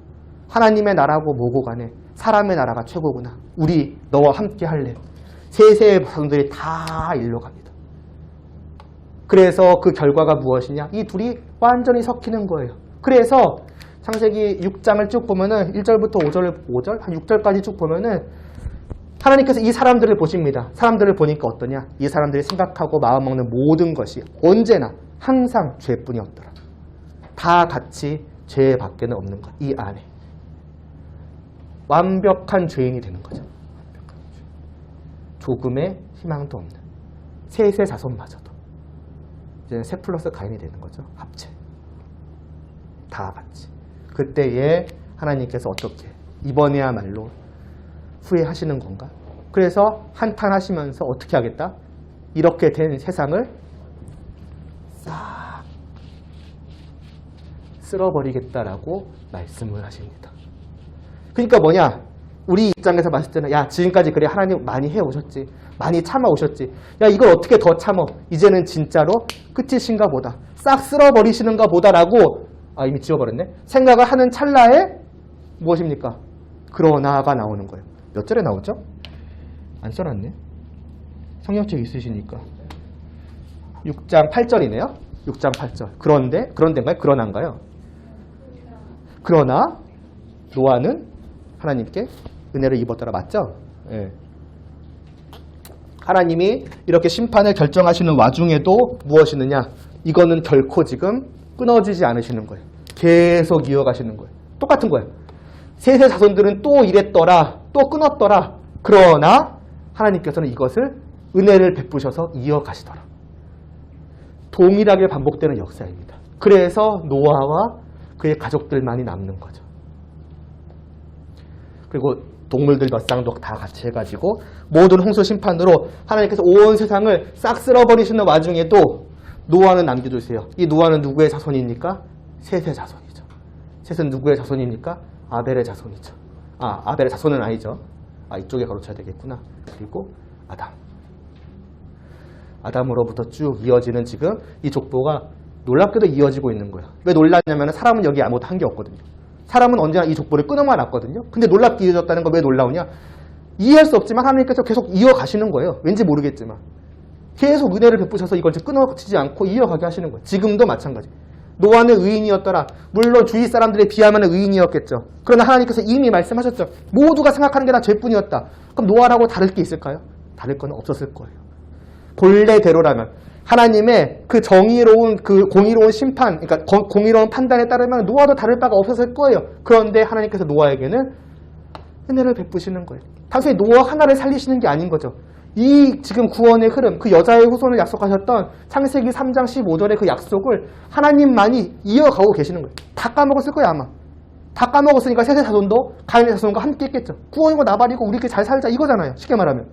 하나님의 나라고 뭐고 간에 사람의 나라가 최고구나. 우리 너와 함께 할래. 셋의 자손들이 다 일로 갑니다. 그래서 그 결과가 무엇이냐? 이 둘이 완전히 섞이는 거예요. 그래서 창세기 6장을 쭉 보면은 1절부터 5절, 한 6절까지 쭉 보면은 하나님께서 이 사람들을 보십니다. 사람들을 보니까 어떠냐? 이 사람들이 생각하고 마음먹는 모든 것이 언제나 항상 죄뿐이었더라. 다 같이 죄 밖에는 없는 것. 이 안에. 완벽한 죄인이 되는 거죠. 조금의 희망도 없는. 셋의 자손마저도. 이제 셋 플러스 가인이 되는 거죠. 합체. 다 같이. 그때에 하나님께서 어떻게 이번에야말로 후회하시는 건가? 그래서 한탄하시면서 어떻게 하겠다? 이렇게 된 세상을 싹 쓸어버리겠다라고 말씀을 하십니다. 그러니까 뭐냐? 우리 입장에서 봤을 때는 야, 지금까지 그래 하나님 많이 해오셨지. 많이 참아오셨지. 야, 이걸 어떻게 더 참어? 이제는 진짜로 끝이신가 보다. 싹 쓸어버리시는가 보다라고 이미 지워버렸네. 생각을 하는 찰나에 무엇입니까? 그러나가 나오는 거예요. 몇 절에 나오죠? 안 써놨네. 성경책 있으시니까. 6장 8절이네요. 6장 8절. 그런데, 그런데인가요? 그러나인가요? 그러나 노아는 하나님께 은혜를 입었더라. 맞죠? 예. 하나님이 이렇게 심판을 결정하시는 와중에도 무엇이느냐? 이거는 결코 지금 끊어지지 않으시는 거예요. 계속 이어가시는 거예요. 똑같은 거예요. 셋의 자손들은 또 이랬더라. 또 끊었더라. 그러나 하나님께서는 이것을 은혜를 베푸셔서 이어가시더라. 동일하게 반복되는 역사입니다. 그래서 노아와 그의 가족들만이 남는 거죠. 그리고 동물들 몇 쌍도 다 같이 해가지고 모든 홍수 심판으로 하나님께서 온 세상을 싹 쓸어버리시는 와중에도 노아는 남겨두세요. 이 노아는 누구의 자손입니까? 셋의 자손이죠. 셋은 누구의 자손입니까? 아벨의 자손이죠. 아벨의 자손은 아니죠. 이쪽에 가로쳐야 되겠구나. 그리고 아담으로부터 쭉 이어지는 지금 이 족보가 놀랍게도 이어지고 있는 거예요. 왜 놀랐냐면 사람은 여기 아무것도 한 게 없거든요. 사람은 언제나 이 족보를 끊어만 놨거든요. 근데 놀랍게 이어졌다는 거 왜 놀라우냐? 이해할 수 없지만 하나님께서 계속 이어가시는 거예요. 왠지 모르겠지만. 계속 은혜를 베푸셔서 이걸 끊어지지 않고 이어가게 하시는 거예요. 지금도 마찬가지. 노아는 의인이었더라. 물론 주위 사람들에 비하면 의인이었겠죠. 그러나 하나님께서 이미 말씀하셨죠. 모두가 생각하는 게 다 죄뿐이었다. 그럼 노아라고 다를 게 있을까요? 다를 건 없었을 거예요. 본래대로라면 하나님의 그 정의로운 그 공의로운 심판, 그러니까 공의로운 판단에 따르면 노아도 다를 바가 없었을 거예요. 그런데 하나님께서 노아에게는 은혜를 베푸시는 거예요. 단순히 노아 하나를 살리시는 게 아닌 거죠. 이 지금 구원의 흐름, 그 여자의 후손을 약속하셨던 창세기 3장 15절의 그 약속을 하나님만이 이어가고 계시는 거예요. 다 까먹었을 거예요, 아마. 다 까먹었으니까 셋의 자손도 가인의 자손과 함께 했겠죠. 구원이고 나발이고 우리끼리 잘 살자 이거잖아요. 쉽게 말하면.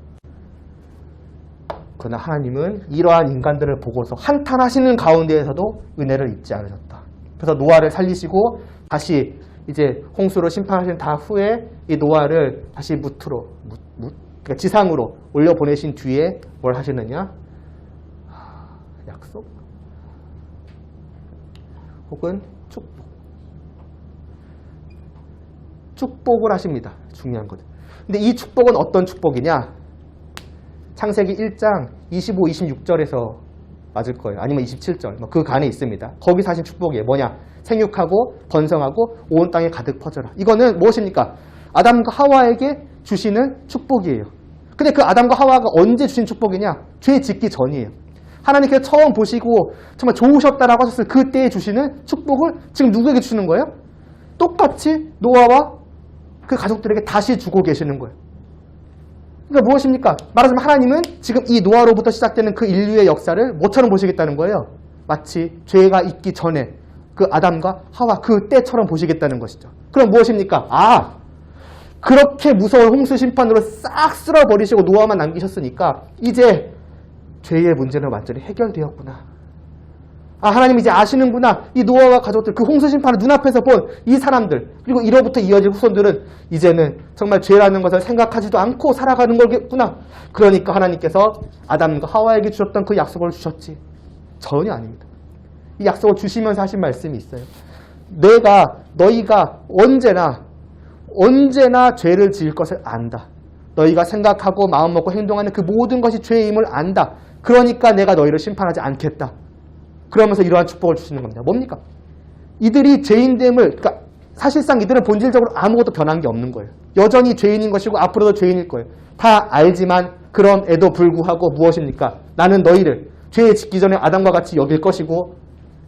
그러나 하나님은 이러한 인간들을 보고서 한탄하시는 가운데에서도 은혜를 잊지 않으셨다. 그래서 노아를 살리시고 다시 이제 홍수로 심판하신 다 후에 이 노아를 다시 그러니까 지상으로 올려보내신 뒤에 뭘 하시느냐? 약속? 혹은 축복. 축복을 하십니다. 중요한 거죠. 근데 이 축복은 어떤 축복이냐? 창세기 1장 25, 26절에서 맞을 거예요. 아니면 27절. 그 간에 있습니다. 거기서 하신 축복이에요. 뭐냐? 생육하고 번성하고 온 땅에 가득 퍼져라. 이거는 무엇입니까? 아담과 하와에게 주시는 축복이에요. 근데 그 아담과 하와가 언제 주신 축복이냐? 죄 짓기 전이에요. 하나님께서 처음 보시고 정말 좋으셨다라고 하셨을 그때에 주시는 축복을 지금 누구에게 주시는 거예요? 똑같이 노아와 그 가족들에게 다시 주고 계시는 거예요. 그러니까 무엇입니까? 말하자면 하나님은 지금 이 노아로부터 시작되는 그 인류의 역사를 뭐처럼 보시겠다는 거예요? 마치 죄가 있기 전에 그 아담과 하와 그 때처럼 보시겠다는 것이죠. 그럼 무엇입니까? 그렇게 무서운 홍수 심판으로 싹 쓸어버리시고 노아만 남기셨으니까 이제 죄의 문제는 완전히 해결되었구나. 하나님 이제 아시는구나. 이 노아와 가족들, 그 홍수 심판을 눈앞에서 본 이 사람들, 그리고 이로부터 이어질 후손들은 이제는 정말 죄라는 것을 생각하지도 않고 살아가는 거겠구나. 그러니까 하나님께서 아담과 하와에게 주셨던 그 약속을 주셨지. 전혀 아닙니다. 이 약속을 주시면서 하신 말씀이 있어요. 너희가 언제나 죄를 지을 것을 안다. 너희가 생각하고 마음먹고 행동하는 그 모든 것이 죄임을 안다. 그러니까 내가 너희를 심판하지 않겠다. 그러면서 이러한 축복을 주시는 겁니다. 뭡니까? 이들이 죄인됨을, 그러니까 사실상 이들은 본질적으로 아무것도 변한 게 없는 거예요. 여전히 죄인인 것이고 앞으로도 죄인일 거예요. 다 알지만 그럼에도 불구하고 무엇입니까? 나는 너희를 죄에 짓기 전에 아담과 같이 여길 것이고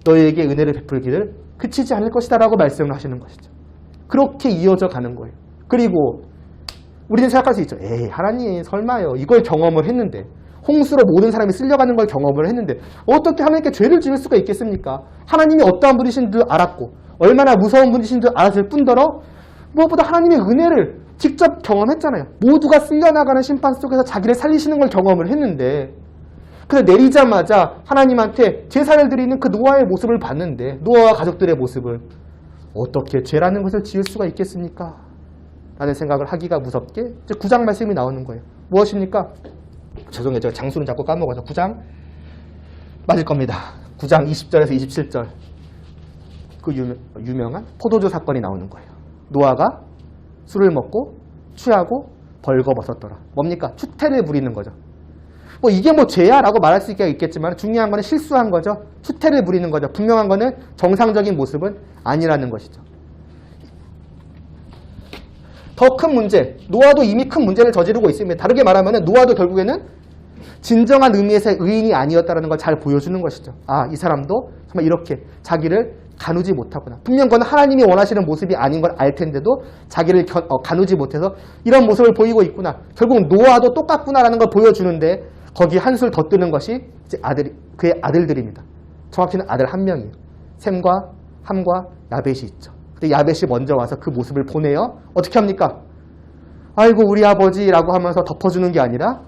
너희에게 은혜를 베풀기를 그치지 않을 것이다 라고 말씀을 하시는 것이죠. 그렇게 이어져 가는 거예요. 그리고 우리는 생각할 수 있죠. 하나님 설마요. 이걸 경험을 했는데 홍수로 모든 사람이 쓸려가는 걸 경험을 했는데 어떻게 하나님께 죄를 지을 수가 있겠습니까? 하나님이 어떠한 분이신 줄 알았고 얼마나 무서운 분이신 줄 알았을 뿐더러 무엇보다 하나님의 은혜를 직접 경험했잖아요. 모두가 쓸려나가는 심판 속에서 자기를 살리시는 걸 경험을 했는데 그래서 내리자마자 하나님한테 제사를 드리는 그 노아의 모습을 봤는데 노아와 가족들의 모습을 어떻게 죄라는 것을 지을 수가 있겠습니까? 라는 생각을 하기가 무섭게 이제 9장 말씀이 나오는 거예요. 무엇입니까? 죄송해요. 제가 장수는 자꾸 까먹어서 9장 맞을 겁니다. 9장 20절에서 27절 그 유명한 포도주 사건이 나오는 거예요. 노아가 술을 먹고 취하고 벌거벗었더라. 뭡니까? 추태를 부리는 거죠. 이게 죄야 라고 말할 수 있겠지만 중요한 거는 실수한 거죠. 추태를 부리는 거죠. 분명한 거는 정상적인 모습은 아니라는 것이죠. 더 큰 문제, 노아도 이미 큰 문제를 저지르고 있습니다. 다르게 말하면 노아도 결국에는 진정한 의미에서의 의인이 아니었다는 걸 잘 보여주는 것이죠. 이 사람도 정말 이렇게 자기를 가누지 못하구나. 분명 그건 하나님이 원하시는 모습이 아닌 걸 알 텐데도 자기를 가누지 못해서 이런 모습을 보이고 있구나. 결국 노아도 똑같구나라는 걸 보여주는데 거기 한술 더 뜨는 것이 이제 그의 아들들입니다. 정확히는 아들 한 명이에요. 셈과 함과 야벳이 있죠. 근데 야벳이 먼저 와서 그 모습을 보내요. 어떻게 합니까? 아이고 우리 아버지라고 하면서 덮어주는 게 아니라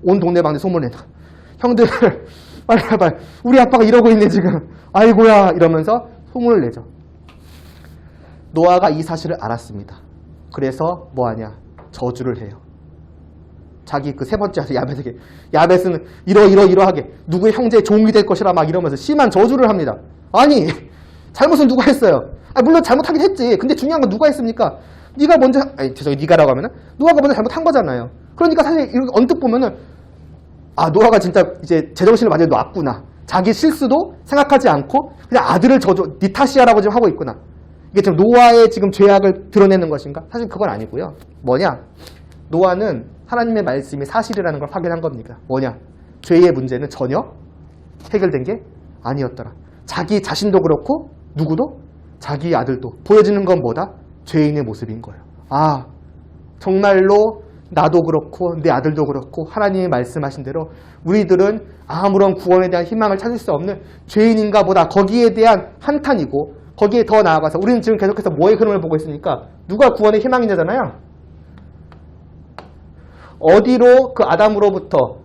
온 동네방네 소문내다. 형들 빨리 우리 아빠가 이러고 있네 지금. 아이고야 이러면서 소문을 내죠. 노아가 이 사실을 알았습니다. 그래서 뭐하냐? 저주를 해요. 자기 그 세 번째 아들 야벳에게 야벳은 이러하게 누구의 형제의 종이 될 것이라 막 이러면서 심한 저주를 합니다. 아니 잘못은 누가 했어요? 물론 잘못하긴 했지. 근데 중요한 건 누가 했습니까? 네가 먼저 네가라고 하면은 노아가 먼저 잘못한 거잖아요. 그러니까 사실 이렇게 언뜻 보면은 노아가 진짜 이제 제정신을 완전히 놨구나. 자기 실수도 생각하지 않고 그냥 아들을 네 탓이야라고 지금 하고 있구나. 이게 지금 노아의 지금 죄악을 드러내는 것인가? 사실 그건 아니고요. 뭐냐? 노아는 하나님의 말씀이 사실이라는 걸 확인한 겁니다. 뭐냐? 죄의 문제는 전혀 해결된 게 아니었더라. 자기 자신도 그렇고 누구도? 자기 아들도. 보여지는 건 뭐다? 죄인의 모습인 거예요. 정말로 나도 그렇고 내 아들도 그렇고 하나님이 말씀하신 대로 우리들은 아무런 구원에 대한 희망을 찾을 수 없는 죄인인가 보다. 거기에 대한 한탄이고 거기에 더 나아가서 우리는 지금 계속해서 뭐의 흐름을 보고 있으니까 누가 구원의 희망이냐잖아요. 어디로 그 아담으로부터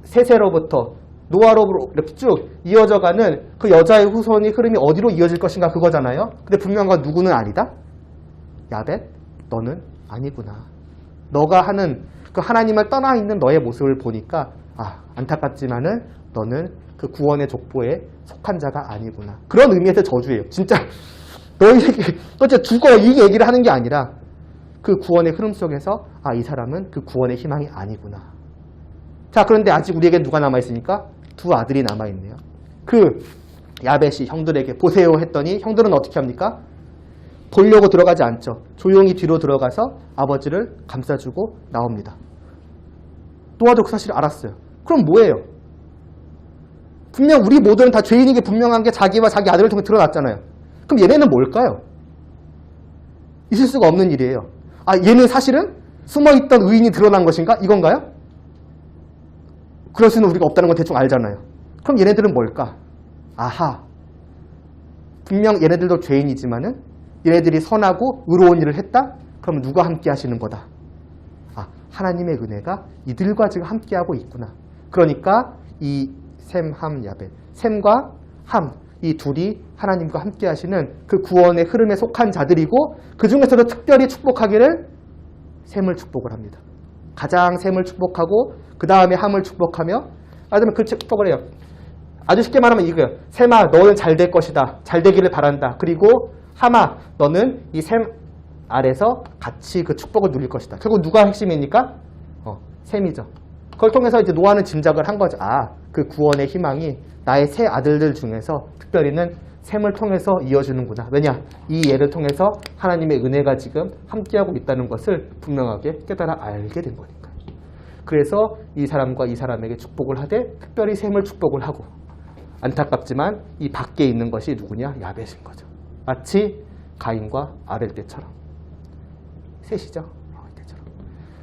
셋세로부터 노아로 이렇게 쭉 이어져가는 그 여자의 후손이 흐름이 어디로 이어질 것인가 그거잖아요. 근데 분명한 건 누구는 아니다? 야벳, 너는 아니구나. 너가 하는 그 하나님을 떠나 있는 너의 모습을 보니까 안타깝지만은 너는 그 구원의 족보에 속한 자가 아니구나. 그런 의미에서 저주예요. 진짜 너 진짜 죽어 이 얘기를 하는 게 아니라 그 구원의 흐름 속에서 이 사람은 그 구원의 희망이 아니구나. 자, 그런데 아직 우리에게 누가 남아있으니까 두 아들이 남아있네요. 그 야벳이 형들에게 보세요 했더니 형들은 어떻게 합니까? 보려고 들어가지 않죠. 조용히 뒤로 들어가서 아버지를 감싸주고 나옵니다. 노아도 그 사실을 알았어요. 그럼 뭐예요? 분명 우리 모두는 다 죄인인 게 분명한 게 자기와 자기 아들을 통해 드러났잖아요. 그럼 얘네는 뭘까요? 있을 수가 없는 일이에요. 얘는 사실은 숨어있던 의인이 드러난 것인가? 이건가요? 그럴 수는 우리가 없다는 건 대충 알잖아요. 그럼 얘네들은 뭘까? 분명 얘네들도 죄인이지만은 얘네들이 선하고 의로운 일을 했다? 그러면 누가 함께 하시는 거다? 하나님의 은혜가 이들과 지금 함께하고 있구나. 그러니까 이 셈, 함, 야벳, 셈과 함, 이 둘이 하나님과 함께 하시는 그 구원의 흐름에 속한 자들이고 그 중에서도 특별히 축복하기를 셈을 축복을 합니다. 가장 셈을 축복하고 그 다음에 함을 축복하며 말하자면 그 축복을 해요. 아주 쉽게 말하면 이거예요. 셈아, 너는 잘 될 것이다. 잘 되기를 바란다. 그리고 함아, 너는 이 셈 아래서 같이 그 축복을 누릴 것이다. 결국 누가 핵심입니까? 셈이죠. 그걸 통해서 이제 노아는 짐작을 한 거죠. 그 구원의 희망이 나의 세 아들들 중에서 특별히는 셈을 통해서 이어주는구나. 왜냐? 이 예를 통해서 하나님의 은혜가 지금 함께하고 있다는 것을 분명하게 깨달아 알게 된 거니까요. 그래서 이 사람과 이 사람에게 축복을 하되 특별히 셈을 축복을 하고 안타깝지만 이 밖에 있는 것이 누구냐? 야벳인 거죠. 마치 가인과 아벨 때처럼. 셋이죠. 때처럼.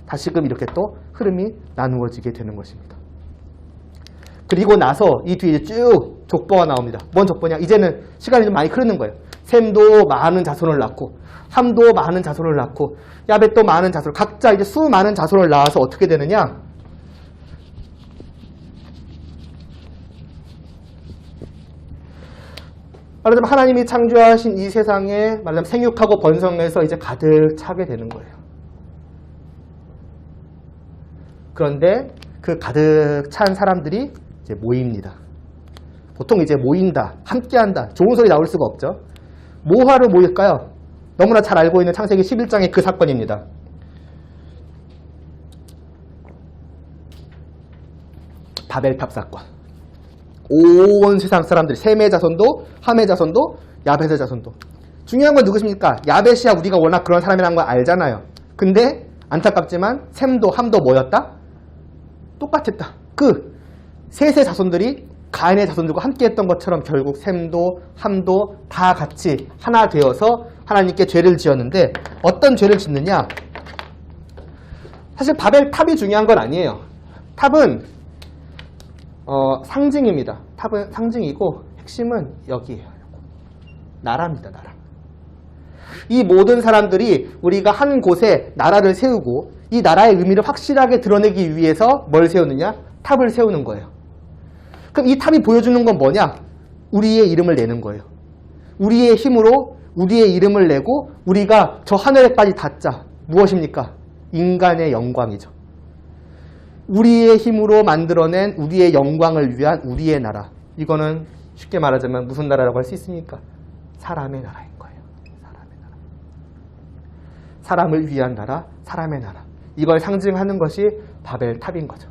다시금 이렇게 또 흐름이 나누어지게 되는 것입니다. 그리고 나서 이 뒤에 쭉 족보가 나옵니다. 뭔 족보냐? 이제는 시간이 좀 많이 흐르는 거예요. 셈도 많은 자손을 낳고 함도 많은 자손을 낳고 야벳도 많은 자손을 각자 이제 수많은 자손을 낳아서 어떻게 되느냐? 말하자면 하나님이 창조하신 이 세상에 말하자면 생육하고 번성해서 이제 가득 차게 되는 거예요. 그런데 그 가득 찬 사람들이 이제 모입니다. 보통 이제 모인다, 함께한다, 좋은 소리 나올 수가 없죠. 뭐하러 모일까요? 너무나 잘 알고 있는 창세기 11장의 그 사건입니다. 바벨탑 사건. 온 세상 사람들이 셈의 자손도 함의 자손도 야벳의 자손도. 중요한 건 누구십니까? 야벳이야 우리가 워낙 그런 사람이라는 걸 알잖아요. 근데 안타깝지만 셈도 함도 뭐였다? 똑같았다. 그 셋의 자손들이 가인의 자손들과 함께했던 것처럼 결국 셈도 함도 다 같이 하나 되어서 하나님께 죄를 지었는데 어떤 죄를 짓느냐? 사실 바벨탑이 중요한 건 아니에요. 탑은 상징입니다. 탑은 상징이고 핵심은 여기에요. 나라입니다. 나라. 이 모든 사람들이 우리가 한 곳에 나라를 세우고 이 나라의 의미를 확실하게 드러내기 위해서 뭘 세우느냐? 탑을 세우는 거예요. 그럼 이 탑이 보여주는 건 뭐냐? 우리의 이름을 내는 거예요. 우리의 힘으로 우리의 이름을 내고 우리가 저 하늘에까지 닿자. 무엇입니까? 인간의 영광이죠. 우리의 힘으로 만들어낸 우리의 영광을 위한 우리의 나라. 이거는 쉽게 말하자면 무슨 나라라고 할 수 있습니까? 사람의 나라인 거예요. 사람의 나라. 사람을 위한 나라, 사람의 나라. 이걸 상징하는 것이 바벨탑인 거죠.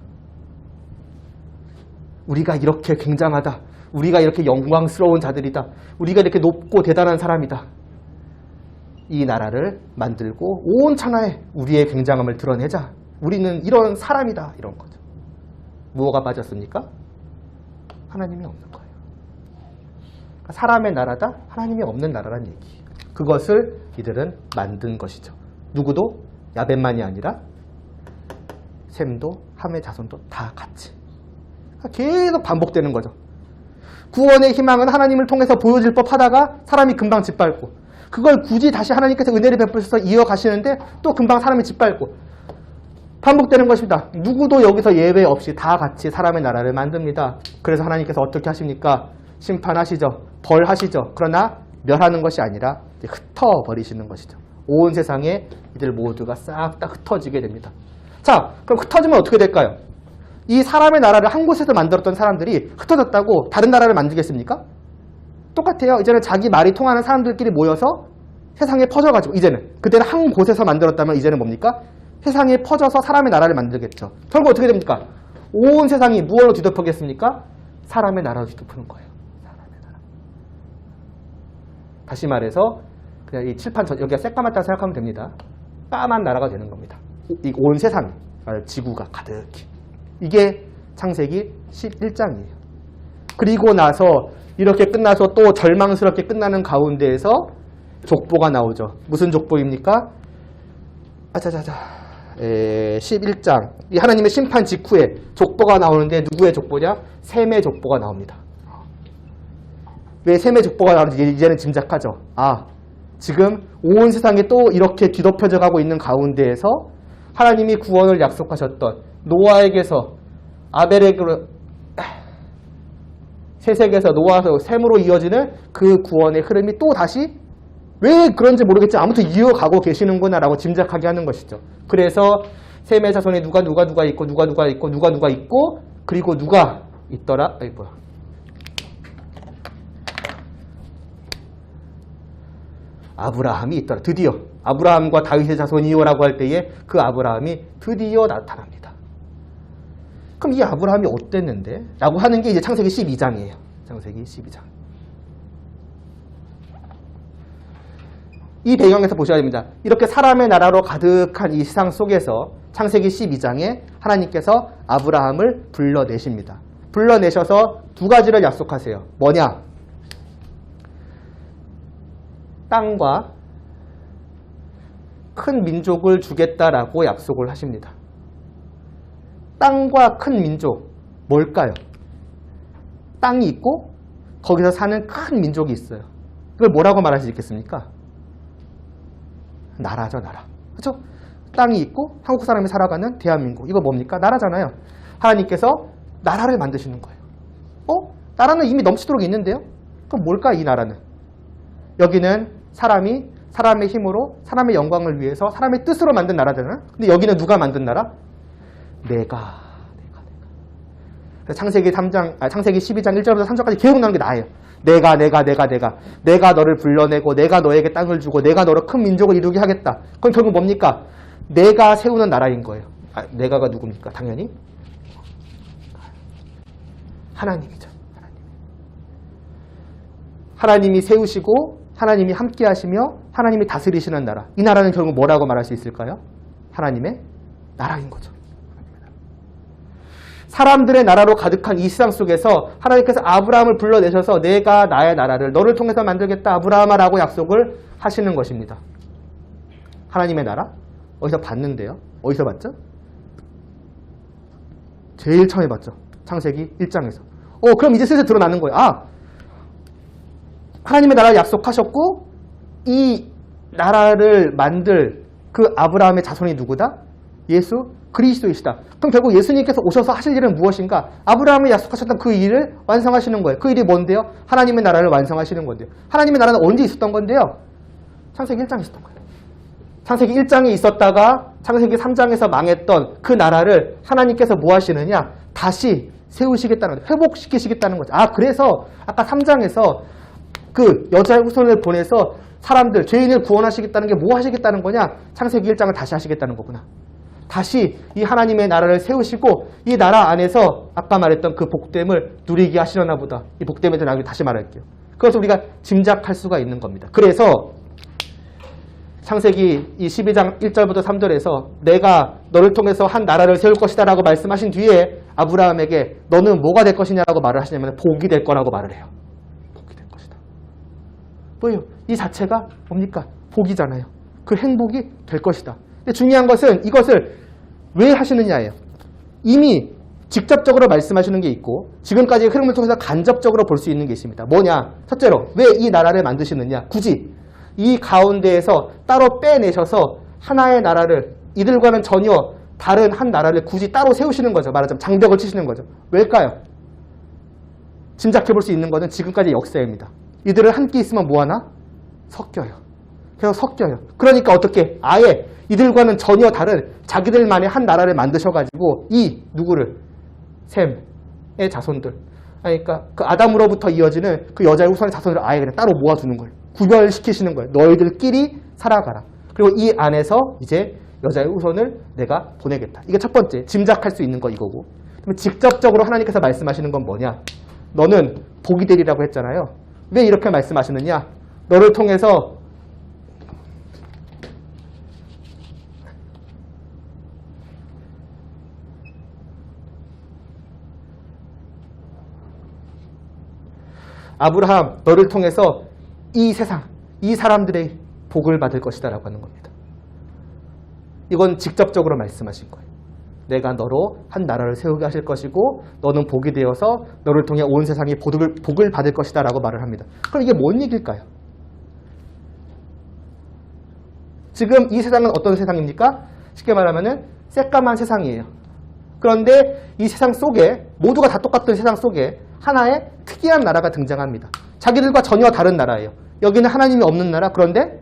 우리가 이렇게 굉장하다. 우리가 이렇게 영광스러운 자들이다. 우리가 이렇게 높고 대단한 사람이다. 이 나라를 만들고 온 천하에 우리의 굉장함을 드러내자. 우리는 이런 사람이다. 이런 거죠. 무엇가 빠졌습니까? 하나님이 없는 거예요. 사람의 나라다? 하나님이 없는 나라란 얘기. 그것을 이들은 만든 것이죠. 누구도? 야벳만이 아니라 셈도 함의 자손도 다 같이. 계속 반복되는 거죠. 구원의 희망은 하나님을 통해서 보여질 법하다가 사람이 금방 짓밟고, 그걸 굳이 다시 하나님께서 은혜를 베푸셔서 이어가시는데 또 금방 사람이 짓밟고, 반복되는 것입니다. 누구도 여기서 예외 없이 다 같이 사람의 나라를 만듭니다. 그래서 하나님께서 어떻게 하십니까? 심판하시죠. 벌하시죠. 그러나 멸하는 것이 아니라 흩어버리시는 것이죠. 온 세상에 이들 모두가 싹 다 흩어지게 됩니다. 자, 그럼 흩어지면 어떻게 될까요? 이 사람의 나라를 한 곳에서 만들었던 사람들이 흩어졌다고 다른 나라를 만들겠습니까? 똑같아요. 이제는 자기 말이 통하는 사람들끼리 모여서 세상에 퍼져가지고, 이제는 그때는 한 곳에서 만들었다면 이제는 뭡니까? 세상에 퍼져서 사람의 나라를 만들겠죠. 결국 어떻게 됩니까? 온 세상이 무엇으로 뒤덮이겠습니까? 사람의 나라로 뒤덮이는 거예요. 사람의 나라. 다시 말해서 그냥 이 칠판 여기가 새까맣다고 생각하면 됩니다. 까만 나라가 되는 겁니다. 이 온 세상, 지구가 가득히. 이게 창세기 11장이에요. 그리고 나서 이렇게 끝나서 또 절망스럽게 끝나는 가운데에서 족보가 나오죠. 무슨 족보입니까? 11장. 이 하나님의 심판 직후에 족보가 나오는데 누구의 족보냐? 셈의 족보가 나옵니다. 왜 셈의 족보가 나오는지 이제는 짐작하죠. 아, 지금 온 세상에 또 이렇게 뒤덮여져 가고 있는 가운데에서 하나님이 구원을 약속하셨던 노아에게서 아벨에게로 세색에서 노아에서 셈으로 이어지는 그 구원의 흐름이 또 다시 왜 그런지 모르겠지만 아무튼 이어가고 계시는구나 라고 짐작하게 하는 것이죠. 그래서 셈의 자손에 누가 있고 누가 있고 그리고 누가 있더라? 아브라함이 있더라. 드디어 아브라함과 다윗의 자손이요라고 할 때에 그 아브라함이 드디어 나타납니다. 그럼 이 아브라함이 어땠는데? 라고 하는 게 이제 창세기 12장이에요. 창세기 12장. 이 배경에서 보셔야 됩니다. 이렇게 사람의 나라로 가득한 이 세상 속에서 창세기 12장에 하나님께서 아브라함을 불러내십니다. 불러내셔서 두 가지를 약속하세요. 뭐냐? 땅과 큰 민족을 주겠다라고 약속을 하십니다. 땅과 큰 민족, 뭘까요? 땅이 있고 거기서 사는 큰 민족이 있어요. 이걸 뭐라고 말할 수 있겠습니까? 나라죠, 나라. 그렇죠? 땅이 있고 한국 사람이 살아가는 대한민국. 이거 뭡니까? 나라잖아요. 하나님께서 나라를 만드시는 거예요. 나라는 이미 넘치도록 있는데요? 그럼 뭘까, 이 나라는? 여기는 사람이 사람의 힘으로 사람의 영광을 위해서 사람의 뜻으로 만든 나라잖아요. 근데 여기는 누가 만든 나라? 내가. 창세기 12장 1절부터 3절까지 계속 나오는 게 나예요. 내가 너를 불러내고 내가 너에게 땅을 주고 내가 너로 큰 민족을 이루게 하겠다. 그건 결국 뭡니까? 내가 세우는 나라인 거예요. 내가가 누굽니까? 당연히 하나님이죠. 하나님이 세우시고 하나님이 함께 하시며 하나님이 다스리시는 나라. 이 나라는 결국 뭐라고 말할 수 있을까요? 하나님의 나라인 거죠. 사람들의 나라로 가득한 이 세상 속에서 하나님께서 아브라함을 불러내셔서 내가 나의 나라를 너를 통해서 만들겠다 아브라함아라고 약속을 하시는 것입니다. 하나님의 나라? 어디서 봤는데요? 어디서 봤죠? 제일 처음에 봤죠. 창세기 1장에서. 그럼 이제 슬슬 드러나는 거예요. 하나님의 나라를 약속하셨고 이 나라를 만들 그 아브라함의 자손이 누구다? 예수 그리스도이시다. 그럼 결국 예수님께서 오셔서 하실 일은 무엇인가? 아브라함이 약속하셨던 그 일을 완성하시는 거예요. 그 일이 뭔데요? 하나님의 나라를 완성하시는 건데요. 하나님의 나라는 언제 있었던 건데요? 창세기 1장에 있었던 거예요. 창세기 1장에 있었다가 창세기 3장에서 망했던 그 나라를 하나님께서 뭐 하시느냐? 다시 세우시겠다는 거죠. 회복시키시겠다는 거죠. 그래서 아까 3장에서 그 여자의 후손을 보내서 사람들, 죄인을 구원하시겠다는 게 뭐 하시겠다는 거냐? 창세기 1장을 다시 하시겠다는 거구나. 다시 이 하나님의 나라를 세우시고 이 나라 안에서 아까 말했던 그 복됨을 누리게 하시려나 보다. 이 복됨에 대해 나중에 다시 말할게요. 그래서 우리가 짐작할 수가 있는 겁니다. 그래서 창세기 이 12장 1절부터 3절에서 내가 너를 통해서 한 나라를 세울 것이다 라고 말씀하신 뒤에 아브라함에게 너는 뭐가 될 것이냐라고 말을 하시냐면 복이 될 거라고 말을 해요. 복이 될 것이다. 뭐예요? 이 자체가 뭡니까? 복이잖아요. 그 행복이 될 것이다. 근데 중요한 것은 이것을 왜 하시느냐예요. 이미 직접적으로 말씀하시는 게 있고 지금까지의 흐름을 통해서 간접적으로 볼 수 있는 게 있습니다. 뭐냐? 첫째로 왜 이 나라를 만드시느냐? 굳이 이 가운데에서 따로 빼내셔서 하나의 나라를 이들과는 전혀 다른 한 나라를 굳이 따로 세우시는 거죠. 말하자면 장벽을 치시는 거죠. 왜일까요? 짐작해 볼 수 있는 것은 지금까지의 역사입니다. 이들을 함께 있으면 뭐하나? 섞여요. 그래서 섞여요. 그러니까 어떻게? 아예 이들과는 전혀 다른 자기들만의 한 나라를 만드셔가지고 이 누구를? 셈의 자손들. 그러니까 그 아담으로부터 이어지는 그 여자의 후손의 자손들을 아예 그냥 따로 모아두는 거예요. 구별시키시는 거예요. 너희들끼리 살아가라. 그리고 이 안에서 이제 여자의 후손을 내가 보내겠다. 이게 첫 번째 짐작할 수 있는 거 이거고. 그러면 직접적으로 하나님께서 말씀하시는 건 뭐냐? 너는 복이 되리라고 했잖아요. 왜 이렇게 말씀하시느냐? 너를 통해서 아브라함 너를 통해서 이 세상, 이 사람들의 복을 받을 것이다 라고 하는 겁니다. 이건 직접적으로 말씀하신 거예요. 내가 너로 한 나라를 세우게 하실 것이고 너는 복이 되어서 너를 통해 온 세상이 복을 받을 것이다 라고 말을 합니다. 그럼 이게 뭔 얘기일까요? 지금 이 세상은 어떤 세상입니까? 쉽게 말하면 새까만 세상이에요. 그런데 이 세상 속에 모두가 다 똑같은 세상 속에 하나의 특이한 나라가 등장합니다. 자기들과 전혀 다른 나라예요. 여기는 하나님이 없는 나라. 그런데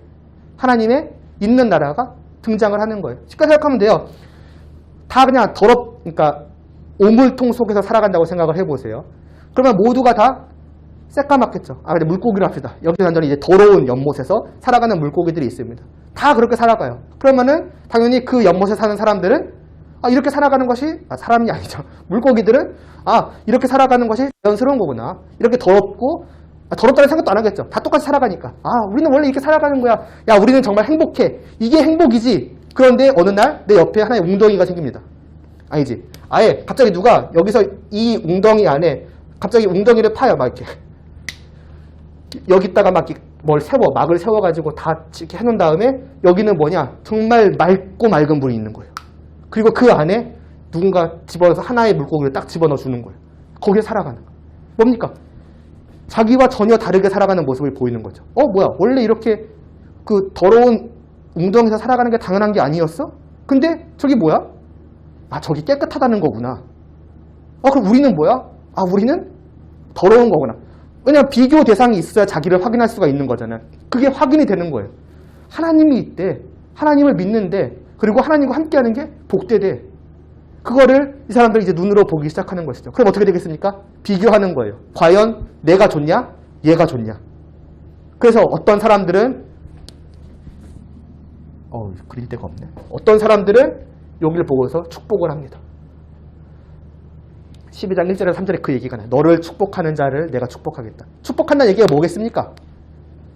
하나님의 있는 나라가 등장을 하는 거예요. 쉽게 생각하면 돼요. 다 그냥 그러니까 오물통 속에서 살아간다고 생각을 해보세요. 그러면 모두가 다 새까맣겠죠. 근데 물고기로 합시다. 여기서 완전히 이제 더러운 연못에서 살아가는 물고기들이 있습니다. 다 그렇게 살아가요. 그러면은 당연히 그 연못에 사는 사람들은 이렇게 살아가는 것이 사람이 아니죠. 물고기들은 이렇게 살아가는 것이 자연스러운 거구나. 이렇게 더럽고 더럽다는 생각도 안 하겠죠. 다 똑같이 살아가니까. 우리는 원래 이렇게 살아가는 거야. 야, 우리는 정말 행복해. 이게 행복이지. 그런데 어느 날 내 옆에 하나의 웅덩이가 생깁니다. 아니지. 아예 갑자기 누가 여기서 이 웅덩이 안에 갑자기 웅덩이를 파요. 막 이렇게. 여기다가 막 뭘 막을 세워가지고 다 이렇게 해놓은 다음에 여기는 뭐냐? 정말 맑고 맑은 물이 있는 거예요. 그리고 그 안에 누군가 집어넣어서 하나의 물고기를 딱 집어넣어 주는 거예요. 거기에 살아가는 거예요. 뭡니까? 자기와 전혀 다르게 살아가는 모습을 보이는 거죠. 뭐야? 원래 이렇게 그 더러운 웅덩이에서 살아가는 게 당연한 게 아니었어? 근데 저기 뭐야? 저기 깨끗하다는 거구나. 그럼 우리는 뭐야? 우리는 더러운 거구나. 왜냐하면 비교 대상이 있어야 자기를 확인할 수가 있는 거잖아요. 그게 확인이 되는 거예요. 하나님이 있대. 하나님을 믿는데 그리고 하나님과 함께하는 게 복되대. 그거를 이 사람들이 이제 눈으로 보기 시작하는 것이죠. 그럼 어떻게 되겠습니까? 비교하는 거예요. 과연 내가 좋냐? 얘가 좋냐? 그래서 어떤 사람들은 그릴 데가 없네. 어떤 사람들은 여기를 보고서 축복을 합니다. 12장 1절에서 3절에 그 얘기가 나요. 너를 축복하는 자를 내가 축복하겠다. 축복한다는 얘기가 뭐겠습니까?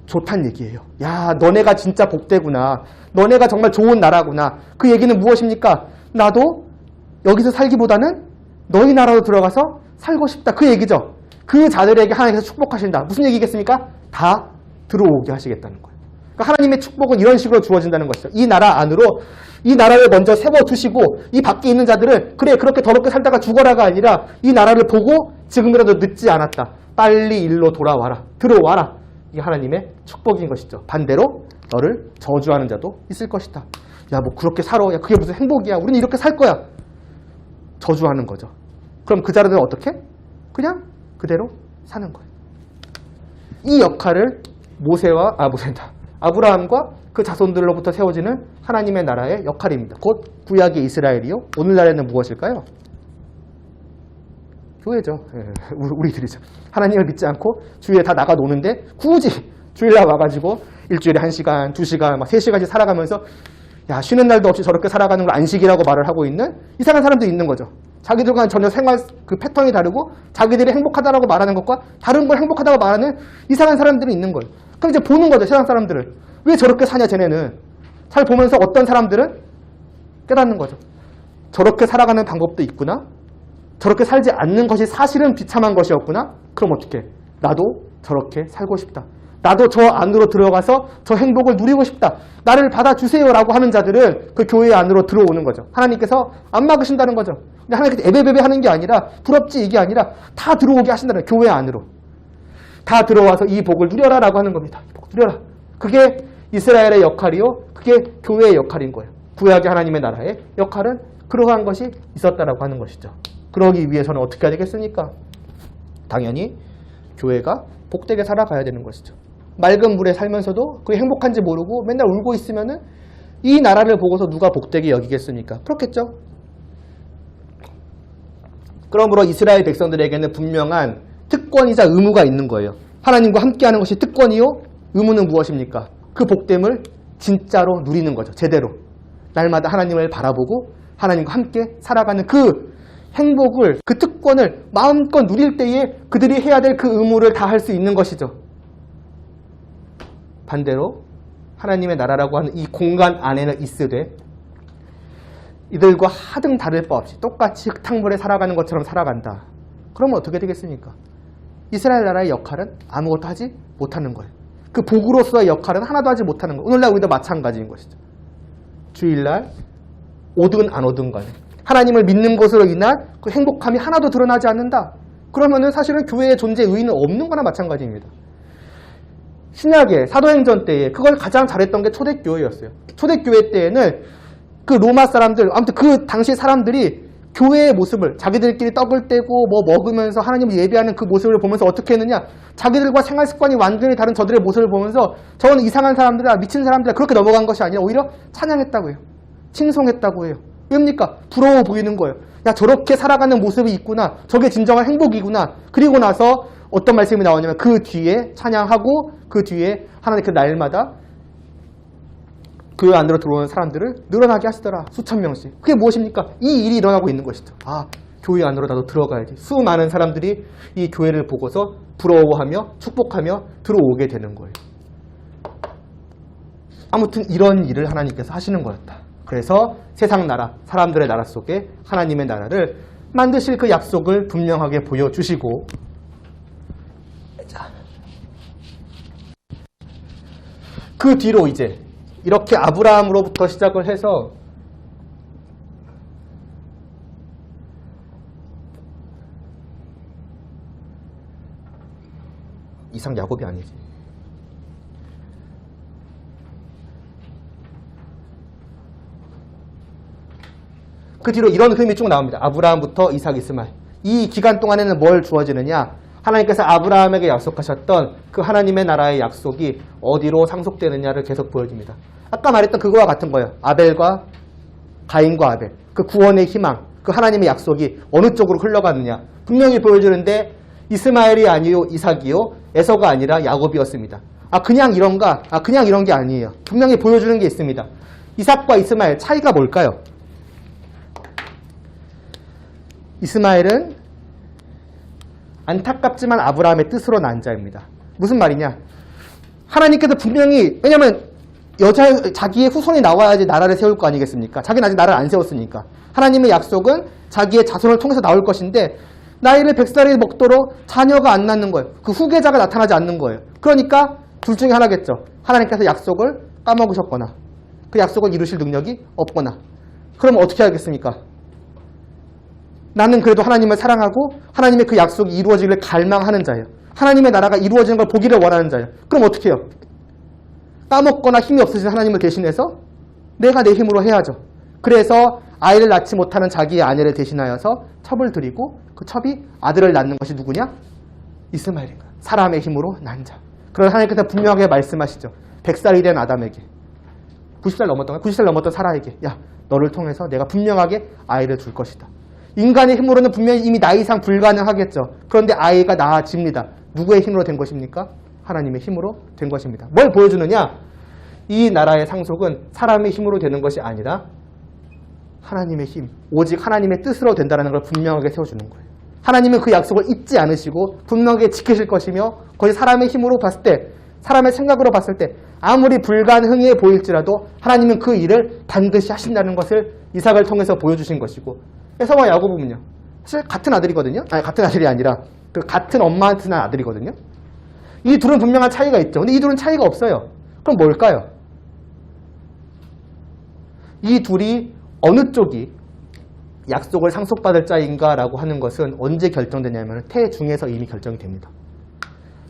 좋다는 얘기예요. 야, 너네가 진짜 복되구나. 너네가 정말 좋은 나라구나. 그 얘기는 무엇입니까? 나도 여기서 살기보다는 너희 나라로 들어가서 살고 싶다. 그 얘기죠. 그 자들에게 하나님께서 축복하신다. 무슨 얘기겠습니까? 다 들어오게 하시겠다는 거예요. 그러니까 하나님의 축복은 이런 식으로 주어진다는 것이죠. 이 나라 안으로 이 나라를 먼저 세워두시고 이 밖에 있는 자들은 그래 그렇게 더럽게 살다가 죽어라가 아니라 이 나라를 보고 지금이라도 늦지 않았다. 빨리 일로 돌아와라. 들어와라. 이게 하나님의 축복인 것이죠. 반대로 너를 저주하는 자도 있을 것이다. 야, 뭐 그렇게 살아. 야, 그게 무슨 행복이야. 우리는 이렇게 살 거야. 저주하는 거죠. 그럼 그 자들은 어떻게? 그냥 그대로 사는 거예요. 이 역할을 아브라함과 그 자손들로부터 세워지는 하나님의 나라의 역할입니다. 곧 구약의 이스라엘이요. 오늘날에는 무엇일까요? 교회죠. 우리들이죠. 하나님을 믿지 않고 주일에 다 나가 노는데 굳이 주일날 와가지고 일주일에 1시간, 2시간, 막 3시간씩 살아가면서 야, 쉬는 날도 없이 저렇게 살아가는 걸 안식이라고 말을 하고 있는 이상한 사람들이 있는 거죠. 자기들과는 전혀 생활 그 패턴이 다르고 자기들이 행복하다라고 말하는 것과 다른 걸 행복하다고 말하는 이상한 사람들이 있는 거예요. 그럼 이제 보는 거죠, 세상 사람들을. 왜 저렇게 사냐, 쟤네는. 잘 보면서 어떤 사람들은 깨닫는 거죠. 저렇게 살아가는 방법도 있구나. 저렇게 살지 않는 것이 사실은 비참한 것이었구나. 그럼 어떻게? 나도 저렇게 살고 싶다. 나도 저 안으로 들어가서 저 행복을 누리고 싶다. 나를 받아주세요라고 하는 자들은 그 교회 안으로 들어오는 거죠. 하나님께서 안 막으신다는 거죠. 근데 하나님께서 에베베베 하는 게 아니라 부럽지 이게 아니라 다 들어오게 하신다는 거예요. 교회 안으로. 다 들어와서 이 복을 누려라라고 하는 겁니다. 이 복 누려라. 그게 이스라엘의 역할이요. 그게 교회의 역할인 거예요. 구약의 하나님의 나라의 역할은 그러한 것이 있었다라고 하는 것이죠. 그러기 위해서는 어떻게 해야 되겠습니까? 당연히 교회가 복되게 살아가야 되는 것이죠. 맑은 물에 살면서도 그게 행복한지 모르고 맨날 울고 있으면은 이 나라를 보고서 누가 복되게 여기겠습니까? 그렇겠죠. 그러므로 이스라엘 백성들에게는 분명한 특권이자 의무가 있는 거예요. 하나님과 함께하는 것이 특권이요. 의무는 무엇입니까? 그 복됨을 진짜로 누리는 거죠. 제대로. 날마다 하나님을 바라보고 하나님과 함께 살아가는 그 행복을, 그 특권을 마음껏 누릴 때에 그들이 해야 될 그 의무를 다 할 수 있는 것이죠. 반대로 하나님의 나라라고 하는 이 공간 안에는 있으되 이들과 하등 다를 바 없이 똑같이 흙탕물에 살아가는 것처럼 살아간다. 그러면 어떻게 되겠습니까? 이스라엘 나라의 역할은 아무것도 하지 못하는 거예요. 그 복으로서의 역할은 하나도 하지 못하는 거예요. 오늘날 우리도 마찬가지인 것이죠. 주일날 오든 안 오든 간에 하나님을 믿는 것으로 인한 그 행복함이 하나도 드러나지 않는다. 그러면은 사실은 교회의 존재 의의는 없는 거나 마찬가지입니다. 신약의 사도행전 때에 그걸 가장 잘했던 게 초대교회였어요. 초대교회 때에는 그 로마 사람들, 아무튼 그 당시 사람들이 교회의 모습을 자기들끼리 떡을 떼고 뭐 먹으면서 하나님을 예배하는 그 모습을 보면서 어떻게 했느냐, 자기들과 생활 습관이 완전히 다른 저들의 모습을 보면서 저는 이상한 사람들이다, 미친 사람들이다, 그렇게 넘어간 것이 아니라 오히려 찬양했다고 해요. 칭송했다고 해요. 왜입니까? 부러워 보이는 거예요. 야, 저렇게 살아가는 모습이 있구나, 저게 진정한 행복이구나. 그리고 나서 어떤 말씀이 나오냐면 그 뒤에 찬양하고 그 뒤에 하나님 그 날마다 그 안으로 들어오는 사람들을 늘어나게 하시더라. 수천 명씩. 그게 무엇입니까? 이 일이 일어나고 있는 것이죠. 아, 교회 안으로 나도 들어가야지. 수많은 사람들이 이 교회를 보고서 부러워하며 축복하며 들어오게 되는 거예요. 아무튼 이런 일을 하나님께서 하시는 거였다. 그래서 세상 나라, 사람들의 나라 속에 하나님의 나라를 만드실 그 약속을 분명하게 보여주시고, 그 뒤로 이제 이렇게 아브라함으로부터 시작을 해서 이상 야곱이 아니지. 그 뒤로 이런 흐름이 쭉 나옵니다. 아브라함부터 이삭, 이스마엘. 이 기간 동안에는 뭘 주어지느냐? 하나님께서 아브라함에게 약속하셨던 그 하나님의 나라의 약속이 어디로 상속되느냐를 계속 보여줍니다. 아까 말했던 그거와 같은 거예요. 아벨과 가인과 아벨. 그 구원의 희망, 그 하나님의 약속이 어느 쪽으로 흘러가느냐. 분명히 보여주는데 이스마엘이 아니요 이삭이요 에서가 아니라 야곱이었습니다. 아, 그냥 이런가? 아, 그냥 이런 게 아니에요. 분명히 보여주는 게 있습니다. 이삭과 이스마엘 차이가 뭘까요? 이스마엘은 안타깝지만 아브라함의 뜻으로 난 자입니다. 무슨 말이냐? 하나님께서 분명히, 왜냐면 자기의 후손이 나와야지 나라를 세울 거 아니겠습니까? 자기는 아직 나라를 안 세웠으니까. 하나님의 약속은 자기의 자손을 통해서 나올 것인데 나이를 100살이 먹도록 자녀가 안 낳는 거예요. 그 후계자가 나타나지 않는 거예요. 그러니까 둘 중에 하나겠죠. 하나님께서 약속을 까먹으셨거나 그 약속을 이루실 능력이 없거나. 그러면 어떻게 하겠습니까? 나는 그래도 하나님을 사랑하고 하나님의 그 약속이 이루어지기를 갈망하는 자예요. 하나님의 나라가 이루어지는 걸 보기를 원하는 자예요. 그럼 어떻게 해요? 까먹거나 힘이 없으신 하나님을 대신해서 내가 내 힘으로 해야죠. 그래서 아이를 낳지 못하는 자기의 아내를 대신하여서 첩을 드리고 그 첩이 아들을 낳는 것이 누구냐? 이스마엘인가. 사람의 힘으로 난 자. 그래서 하나님께서 분명하게 말씀하시죠. 100살이 된 아담에게, 90살 넘었던 사라에게, 야, 너를 통해서 내가 분명하게 아이를 줄 것이다. 인간의 힘으로는 분명히 이미 나이 이상 불가능하겠죠. 그런데 아이가 나아집니다. 누구의 힘으로 된 것입니까? 하나님의 힘으로 된 것입니다. 뭘 보여주느냐? 이 나라의 상속은 사람의 힘으로 되는 것이 아니라 하나님의 힘, 오직 하나님의 뜻으로 된다는 걸 분명하게 세워주는 거예요. 하나님은 그 약속을 잊지 않으시고 분명하게 지키실 것이며 거의 사람의 힘으로 봤을 때, 사람의 생각으로 봤을 때 아무리 불가능해 보일지라도 하나님은 그 일을 반드시 하신다는 것을 이삭을 통해서 보여주신 것이고, 에서와 야고보는요, 사실 같은 아들이거든요. 아니, 같은 아들이 아니라 그 같은 엄마한테 난 아들이거든요. 이 둘은 분명한 차이가 있죠. 근데 이 둘은 차이가 없어요. 그럼 뭘까요? 이 둘이 어느 쪽이 약속을 상속받을 자인가라고 하는 것은 언제 결정되냐면 태중에서 이미 결정이 됩니다.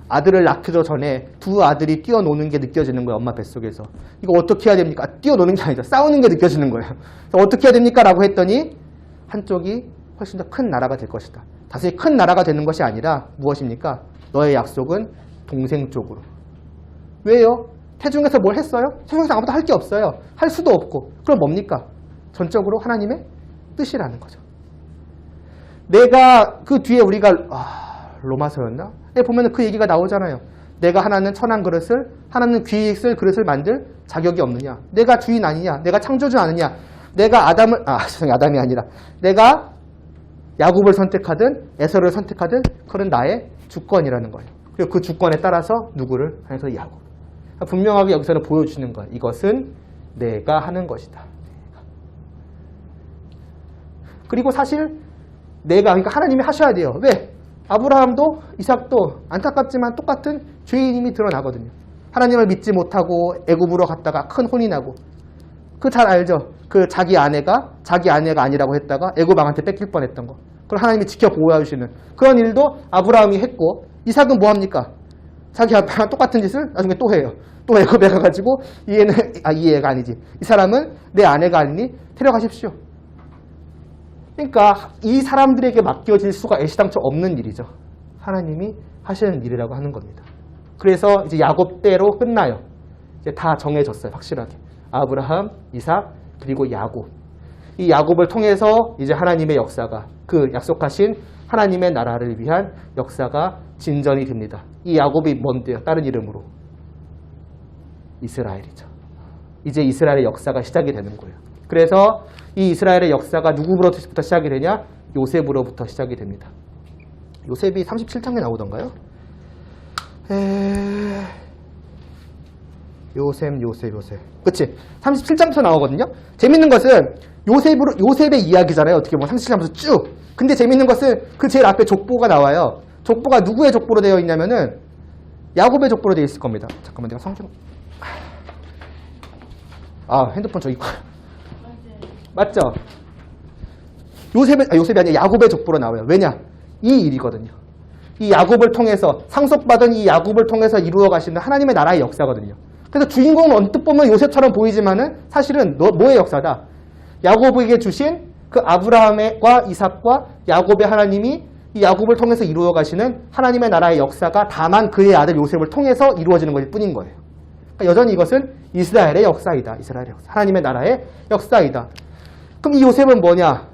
아들을 낳기도 전에 두 아들이 뛰어노는 게 느껴지는 거예요. 엄마 뱃속에서. 이거 어떻게 해야 됩니까? 뛰어노는 게 아니라 싸우는 게 느껴지는 거예요. 어떻게 해야 됩니까? 라고 했더니 한쪽이 훨씬 더 큰 나라가 될 것이다. 다시 큰 나라가 되는 것이 아니라 무엇입니까? 너의 약속은 동생 쪽으로. 왜요? 태중에서 뭘 했어요? 태중에서 아무것도 할 게 없어요. 할 수도 없고. 그럼 뭡니까? 전적으로 하나님의 뜻이라는 거죠. 내가 그 뒤에 우리가 로마서였나? 보면은 그 얘기가 나오잖아요. 내가 하나는 천한 그릇을, 하나는 귀 있을 그릇을 만들 자격이 없느냐? 내가 주인 아니냐? 내가 창조주 아니냐? 내가 아담이 아니라 내가 야곱을 선택하든 에서를 선택하든 그건 나의 주권이라는 거예요. 그리고 그 주권에 따라서 누구를 해서 야곱. 분명하게 여기서는 보여주시는 거예요. 이것은 내가 하는 것이다. 그리고 사실 그러니까 하나님이 하셔야 돼요. 왜? 아브라함도 이삭도 안타깝지만 똑같은 죄인임이 드러나거든요. 하나님을 믿지 못하고 애굽으로 갔다가 큰 혼이 나고, 그 잘 알죠? 그 자기 아내가 아니라고 했다가 애굽 왕한테 뺏길 뻔했던 거. 그걸 하나님이 지켜 보호해 주시는 그런 일도 아브라함이 했고, 이삭은 뭐 합니까? 자기 아빠랑 똑같은 짓을 나중에 또 해요. 또 애굽에 가가지고 이 애가 아니지. 이 사람은 내 아내가 아니니 데려가십시오. 그러니까 이 사람들에게 맡겨질 수가 애시당초 없는 일이죠. 하나님이 하시는 일이라고 하는 겁니다. 그래서 이제 야곱 때로 끝나요. 이제 다 정해졌어요. 확실하게. 아브라함, 이삭, 그리고 야곱. 이 야곱을 통해서 이제 하나님의 역사가, 그 약속하신 하나님의 나라를 위한 역사가 진전이 됩니다. 이 야곱이 뭔데요? 다른 이름으로 이스라엘이죠. 이제 이스라엘의 역사가 시작이 되는 거예요. 그래서 이 이스라엘의 역사가 누구로부터 시작이 되냐? 요셉으로부터 시작이 됩니다. 요셉이 37장에 나오던가요? 요셉. 그치? 37장부터 나오거든요? 재밌는 것은 요셉의 이야기잖아요. 어떻게 보면 37장부터 쭉. 근데 재밌는 것은 그 제일 앞에 족보가 나와요. 족보가 누구의 족보로 되어 있냐면은 야곱의 족보로 되어 있을 겁니다. 잠깐만, 내가 성경. 핸드폰 저기. 맞죠? 요셉이 아니라 야곱의 족보로 나와요. 왜냐? 이 일이거든요. 이 야곱을 통해서, 상속받은 이 야곱을 통해서 이루어 가시는 하나님의 나라의 역사거든요. 그래서 주인공은 언뜻 보면 요셉처럼 보이지만은 사실은 뭐의 역사다? 야곱에게 주신 그 아브라함과 이삭과 야곱의 하나님이 이 야곱을 통해서 이루어 가시는 하나님의 나라의 역사가 다만 그의 아들 요셉을 통해서 이루어지는 것일 뿐인 거예요. 그러니까 여전히 이것은 이스라엘의 역사이다. 이스라엘의 역사. 하나님의 나라의 역사이다. 그럼 이 요셉은 뭐냐?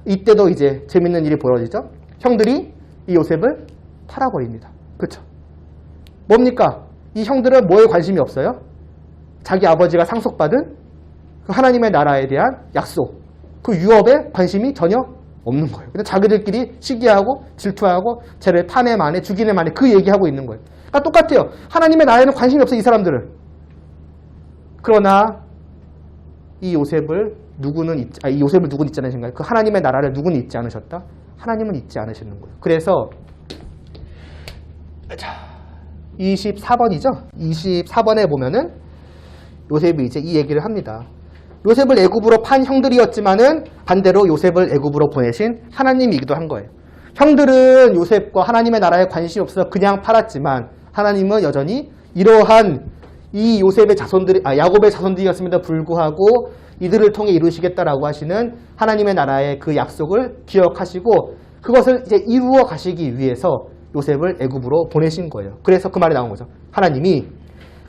이때도 이제 재밌는 일이 벌어지죠. 형들이 이 요셉을 팔아버립니다. 그렇죠? 뭡니까? 이 형들은 뭐에 관심이 없어요? 자기 아버지가 상속받은 그 하나님의 나라에 대한 약속, 그 유업에 관심이 전혀 없는 거예요. 근데 자기들끼리 시기하고 질투하고 쟤를 타네 마네 죽이네 마네 그 얘기하고 있는 거예요. 그러니까 똑같아요. 하나님의 나라에는 관심이 없어요. 이 사람들은. 그러나 이 요셉을 누구는 잊지 않으신가요? 그 하나님의 나라를 누구는 잊지 않으셨다? 하나님은 잊지 않으시는 거예요. 그래서 24번이죠? 24번에 보면은 요셉이 이제 이 얘기를 합니다. 요셉을 애굽으로 판 형들이었지만은 반대로 요셉을 애굽으로 보내신 하나님이기도 한 거예요. 형들은 요셉과 하나님의 나라에 관심이 없어서 그냥 팔았지만 하나님은 여전히 이러한 이 요셉의 야곱의 자손들이었음에도 불구하고 이들을 통해 이루시겠다라고 하시는 하나님의 나라의 그 약속을 기억하시고 그것을 이제 이루어 가시기 위해서 요셉을 애굽으로 보내신 거예요. 그래서 그 말이 나온 거죠. 하나님이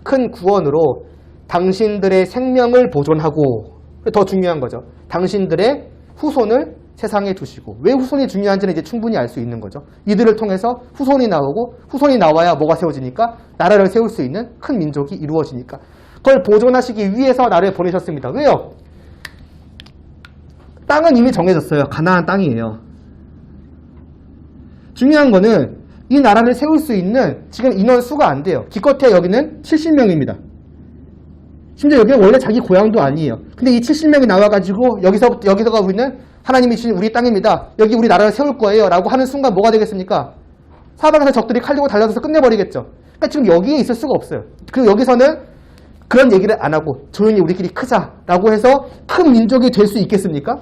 큰 구원으로 당신들의 생명을 보존하고, 더 중요한 거죠. 당신들의 후손을 세상에 두시고, 왜 후손이 중요한지는 이제 충분히 알 수 있는 거죠. 이들을 통해서 후손이 나오고, 후손이 나와야 뭐가 세워지니까? 나라를 세울 수 있는 큰 민족이 이루어지니까. 그걸 보존하시기 위해서 나를 보내셨습니다. 왜요? 땅은 이미 정해졌어요. 가나안 땅이에요. 중요한 거는 이 나라를 세울 수 있는 지금 인원 수가 안 돼요. 기껏해 여기는 70명입니다. 심지어 여기는 원래 자기 고향도 아니에요. 근데 이 70명이 나와가지고 여기서가 우리는 하나님이 주신 우리 땅입니다. 여기 우리 나라를 세울 거예요. 라고 하는 순간 뭐가 되겠습니까? 사방에서 적들이 칼 들고 달려들어서 끝내버리겠죠. 그러니까 지금 여기에 있을 수가 없어요. 그리고 여기서는 그런 얘기를 안 하고 조용히 우리끼리 크자라고 해서 큰 민족이 될 수 있겠습니까?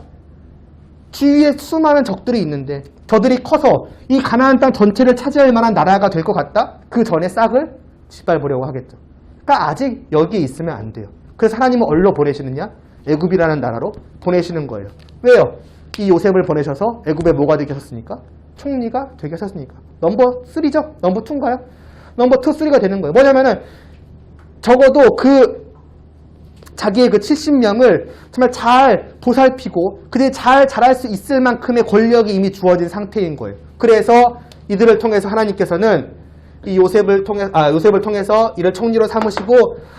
주위에 수많은 적들이 있는데 저들이 커서 이 가나안 땅 전체를 차지할 만한 나라가 될 것 같다? 그 전에 싹을 짓밟으려고 하겠죠. 그러니까 아직 여기에 있으면 안 돼요. 그래서 하나님은 어디로 보내시느냐? 애굽이라는 나라로 보내시는 거예요. 왜요? 이 요셉을 보내셔서 애굽에 뭐가 되게 하셨습니까? 총리가 되게 하셨으니까. 넘버 3죠? 넘버 2인가요? 넘버 2, 3가 되는 거예요. 뭐냐면은 적어도 자기의 그 70명을 정말 잘 보살피고 그들이 잘 자랄 수 있을 만큼의 권력이 이미 주어진 상태인 거예요. 그래서 이들을 통해서 하나님께서는 이 요셉을 통해서 이를 총리로 삼으시고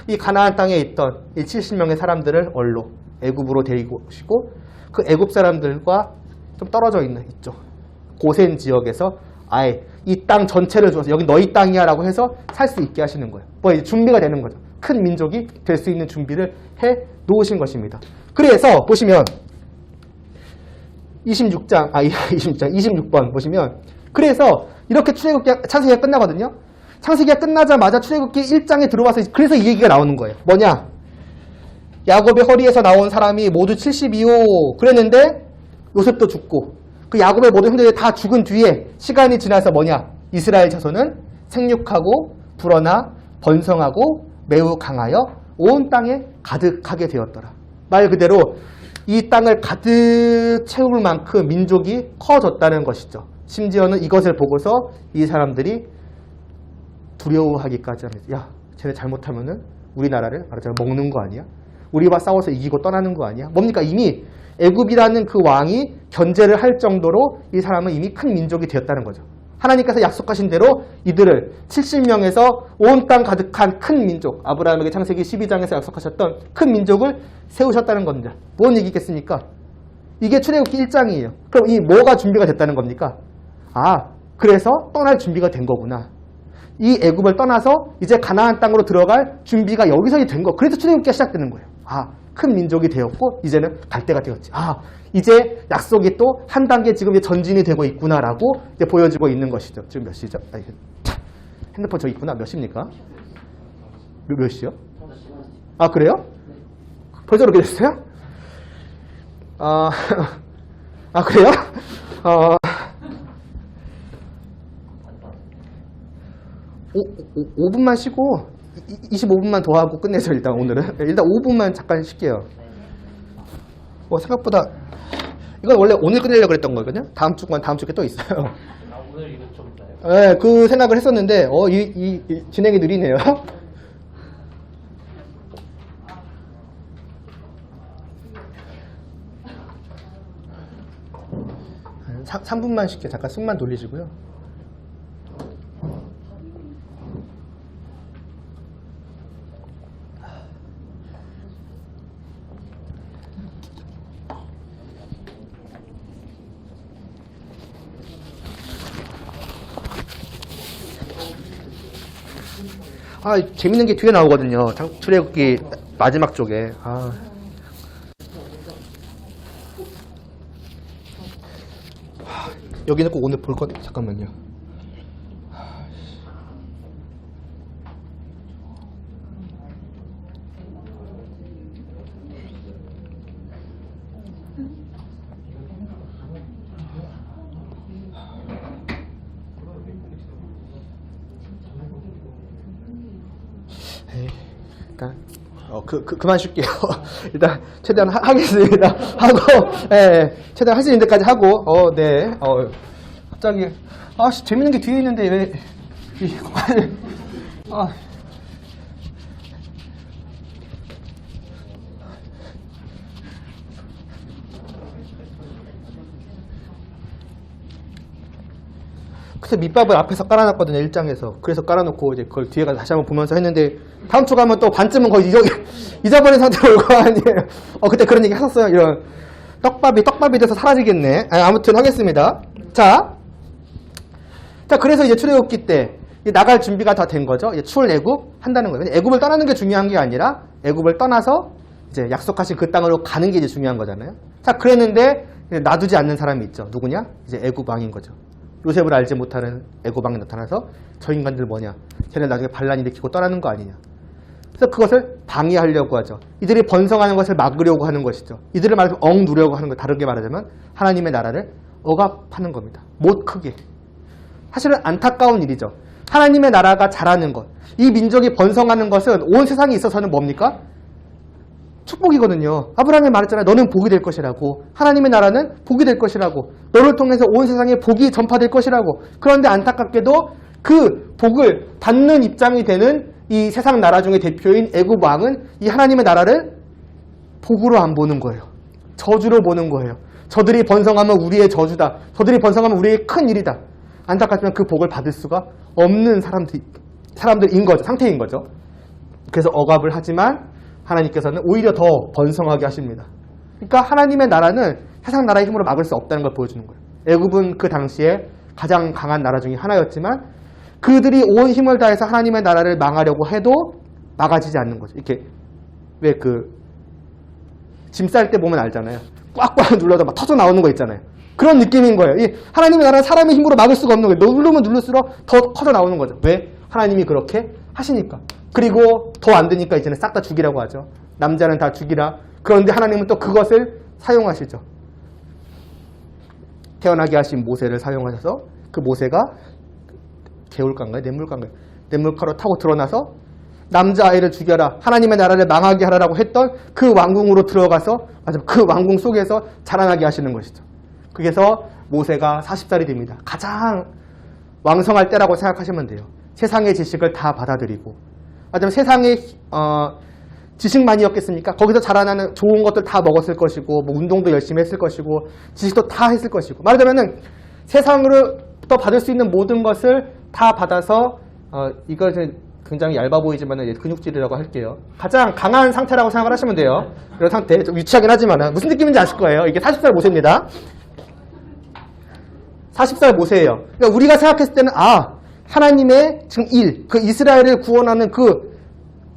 이 가나안 땅에 있던 이 70명의 사람들을 얼로 애굽으로 데리고 오시고 그 애굽 사람들과 좀 떨어져 있는 이쪽 고센 지역에서 아예 이 땅 전체를 주어서 여기 너희 땅이야 라고 해서 살 수 있게 하시는 거예요. 뭐 이제 준비가 되는 거죠. 큰 민족이 될 수 있는 준비를 해 놓으신 것입니다. 그래서 보시면 26번 보시면 그래서 이렇게 창세기가 끝나거든요. 창세기가 끝나자마자 출애굽기 1장에 들어와서 그래서 이 얘기가 나오는 거예요. 뭐냐? 야곱의 허리에서 나온 사람이 모두 72호 그랬는데 요셉도 죽고 그 야곱의 모든 형제들이 다 죽은 뒤에 시간이 지나서 뭐냐? 이스라엘 자손은 생육하고 불어나 번성하고 매우 강하여 온 땅에 가득하게 되었더라. 말 그대로 이 땅을 가득 채울 만큼 민족이 커졌다는 것이죠. 심지어는 이것을 보고서 이 사람들이 두려워하기까지 합니다. 야, 쟤네 잘못하면은 우리나라를 말하자면 먹는 거 아니야? 우리와 싸워서 이기고 떠나는 거 아니야? 뭡니까? 이미 애굽이라는 그 왕이 견제를 할 정도로 이 사람은 이미 큰 민족이 되었다는 거죠. 하나님께서 약속하신 대로 이들을 70명에서 온 땅 가득한 큰 민족, 아브라함에게 창세기 12장에서 약속하셨던 큰 민족을 세우셨다는 겁니다. 뭔 얘기겠습니까? 이게 출애굽기 1장이에요. 그럼 이 뭐가 준비가 됐다는 겁니까? 아, 그래서 떠날 준비가 된 거구나. 이 애굽을 떠나서 이제 가나안 땅으로 들어갈 준비가 여기서 된 거. 그래서 출애굽기가 시작되는 거예요. 아, 큰 민족이 되었고 이제는 갈 때가 되었지. 아, 이제 약속이 또 한 단계 지금 전진이 되고 있구나라고 이제 보여지고 있는 것이죠. 지금 몇 시죠? 핸드폰 저기 있구나. 몇 시입니까? 몇 시요? 아, 그래요? 벌써 그렇게 됐어요? 그래요? 5분만 쉬고 25분만 더 하고 끝내죠. 일단 오늘은 일단 5분만 잠깐 쉴게요. 생각보다 이건 원래 오늘 끝내려고 그랬던 거거든요. 다음 주에 또 있어요. 오늘 이거 좀 있나요? 네, 그 생각을 했었는데 이 진행이 느리네요. 3분만 쉴게요. 잠깐 숨만 돌리시고요. 재밌는 게 뒤에 나오거든요. 출애굽기 마지막 쪽에. 여기는 꼭 오늘 볼 건, 잠깐만요. 일단 그만 쉴게요. 일단 최대한 하겠습니다. 하고 최대한 할 수 있는 데까지 하고 갑자기 재밌는 게 뒤에 있는데 왜 그래서 밑밥을 앞에서 깔아놨거든요, 1장에서. 그래서 깔아놓고 이제 그걸 뒤에 가서 다시 한번 보면서 했는데, 다음 주 가면 또 반쯤은 거의 잊어버린 상태로 올 거 아니에요. 그때 그런 얘기 하셨어요. 이런. 떡밥이 돼서 사라지겠네. 아무튼 하겠습니다. 자, 그래서 이제 출애굽기 때 나갈 준비가 다 된 거죠. 이제 출애굽 한다는 거예요. 근데 애굽을 떠나는 게 중요한 게 아니라 애굽을 떠나서 이제 약속하신 그 땅으로 가는 게 이제 중요한 거잖아요. 자, 그랬는데 놔두지 않는 사람이 있죠. 누구냐? 이제 애굽 왕인 거죠. 요셉을 알지 못하는 애굽 왕이 나타나서 저 인간들 뭐냐? 쟤네 나중에 반란 일으키고 떠나는 거 아니냐? 그래서 그것을 방해하려고 하죠. 이들이 번성하는 것을 막으려고 하는 것이죠. 이들을 말해서 억누려고 하는 거, 다르게 말하자면 하나님의 나라를 억압하는 겁니다. 못 크게. 사실은 안타까운 일이죠. 하나님의 나라가 자라는 것, 이 민족이 번성하는 것은 온 세상에 있어서는 뭡니까? 축복이거든요. 아브라함이 말했잖아요. 너는 복이 될 것이라고. 하나님의 나라는 복이 될 것이라고. 너를 통해서 온 세상에 복이 전파될 것이라고. 그런데 안타깝게도 그 복을 받는 입장이 되는 이 세상 나라 중의 대표인 애굽 왕은 이 하나님의 나라를 복으로 안 보는 거예요. 저주로 보는 거예요. 저들이 번성하면 우리의 저주다. 저들이 번성하면 우리의 큰 일이다. 안타깝지만 그 복을 받을 수가 없는 사람들인 거죠. 상태인 거죠. 그래서 억압을 하지만 하나님께서는 오히려 더 번성하게 하십니다. 그러니까 하나님의 나라는 세상 나라의 힘으로 막을 수 없다는 걸 보여주는 거예요. 애굽은 그 당시에 가장 강한 나라 중에 하나였지만 그들이 온 힘을 다해서 하나님의 나라를 망하려고 해도 막아지지 않는 거죠. 이렇게 왜 짐 쌀 때 보면 알잖아요. 꽉꽉 눌러도 막 터져 나오는 거 있잖아요. 그런 느낌인 거예요. 이 하나님의 나라는 사람의 힘으로 막을 수가 없는 거예요. 누르면 누를수록 더 커져 나오는 거죠. 왜? 하나님이 그렇게 하시니까. 그리고 더 안 되니까 이제는 싹 다 죽이라고 하죠. 남자는 다 죽이라. 그런데 하나님은 또 그것을 사용하시죠. 태어나게 하신 모세를 사용하셔서 그 모세가 개울가인가요? 냇물가인가요? 냇물가로 타고 드러나서 남자아이를 죽여라. 하나님의 나라를 망하게 하라고 했던 그 왕궁으로 들어가서 그 왕궁 속에서 자라나게 하시는 것이죠. 그래서 모세가 40살이 됩니다. 가장 왕성할 때라고 생각하시면 돼요. 세상의 지식을 다 받아들이고 세상의 지식만이었겠습니까? 거기서 자라나는 좋은 것들 다 먹었을 것이고 뭐 운동도 열심히 했을 것이고 지식도 다 했을 것이고 말하자면은 세상으로부터 받을 수 있는 모든 것을 다 받아서 이것은 굉장히 얇아 보이지만 근육질이라고 할게요. 가장 강한 상태라고 생각을 하시면 돼요. 그런 상태 좀 유치하긴 하지만 무슨 느낌인지 아실 거예요. 이게 40살 모세입니다. 40살 모세예요. 그러니까 우리가 생각했을 때는 하나님의 지금 그 이스라엘을 구원하는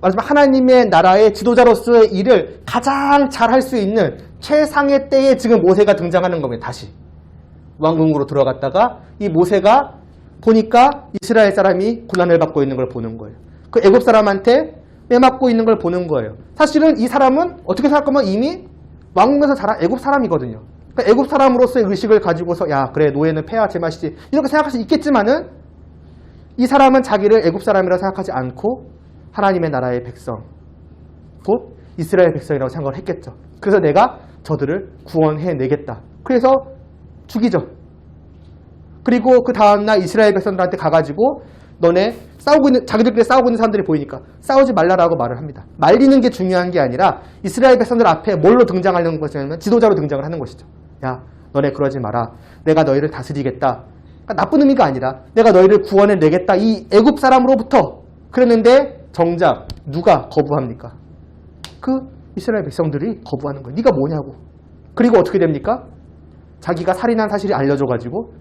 말하자면 하나님의 나라의 지도자로서의 일을 가장 잘 할 수 있는 최상의 때에 지금 모세가 등장하는 겁니다. 다시 왕궁으로 들어갔다가 이 모세가 보니까 이스라엘 사람이 고난을 받고 있는 걸 보는 거예요. 그 애굽 사람한테 빼맞고 있는 걸 보는 거예요. 사실은 이 사람은 어떻게 생각하면 이미 왕궁에서 자란 애굽 사람이거든요. 그러니까 애굽 사람으로서의 의식을 가지고서 그래 노예는 폐하 제맛이지 이렇게 생각할 수 있겠지만은 이 사람은 자기를 애굽 사람이라고 생각하지 않고 하나님의 나라의 백성, 곧 이스라엘 백성이라고 생각을 했겠죠. 그래서 내가 저들을 구원해내겠다. 그래서 죽이죠. 그리고 그 다음날 이스라엘 백성들한테 가가지고 너네 자기들끼리 싸우고 있는 사람들이 보이니까 싸우지 말라라고 말을 합니다. 말리는 게 중요한 게 아니라 이스라엘 백성들 앞에 뭘로 등장하는 것이냐면 지도자로 등장을 하는 것이죠. 야, 너네 그러지 마라. 내가 너희를 다스리겠다. 그러니까 나쁜 의미가 아니라 내가 너희를 구원해내겠다. 이 애굽 사람으로부터 그랬는데 정작 누가 거부합니까? 그 이스라엘 백성들이 거부하는 거예요. 네가 뭐냐고. 그리고 어떻게 됩니까? 자기가 살인한 사실이 알려져가지고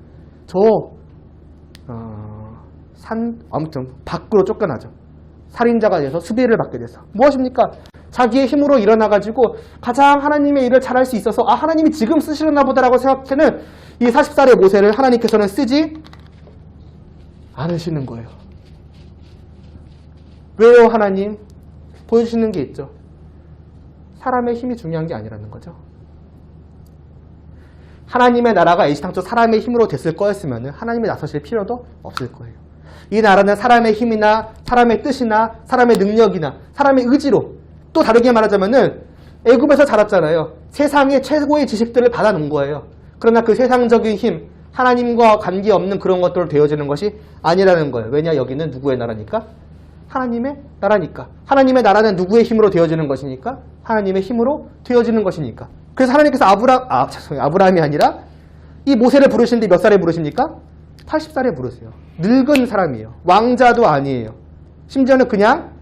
아무튼 밖으로 쫓겨나죠. 살인자가 돼서 수배를 받게 돼서 무엇입니까? 자기의 힘으로 일어나가지고 가장 하나님의 일을 잘할 수 있어서 하나님이 지금 쓰시려나 보다라고 생각하는 이 40살의 모세를 하나님께서는 쓰지 않으시는 거예요. 왜요, 하나님? 보여주시는 게 있죠. 사람의 힘이 중요한 게 아니라는 거죠. 하나님의 나라가 애시당초 사람의 힘으로 됐을 거였으면 하나님이 나서실 필요도 없을 거예요. 이 나라는 사람의 힘이나 사람의 뜻이나 사람의 능력이나 사람의 의지로 또 다르게 말하자면은 애굽에서 자랐잖아요. 세상의 최고의 지식들을 받아놓은 거예요. 그러나 그 세상적인 힘, 하나님과 관계없는 그런 것들로 되어지는 것이 아니라는 거예요. 왜냐? 여기는 누구의 나라니까? 하나님의 나라니까. 하나님의 나라는 누구의 힘으로 되어지는 것이니까? 하나님의 힘으로 되어지는 것이니까. 그래서 하나님께서 아브라함이 아니라 이 모세를 부르시는데 몇 살에 부르십니까? 80살에 부르세요. 늙은 사람이에요. 왕자도 아니에요. 심지어는 그냥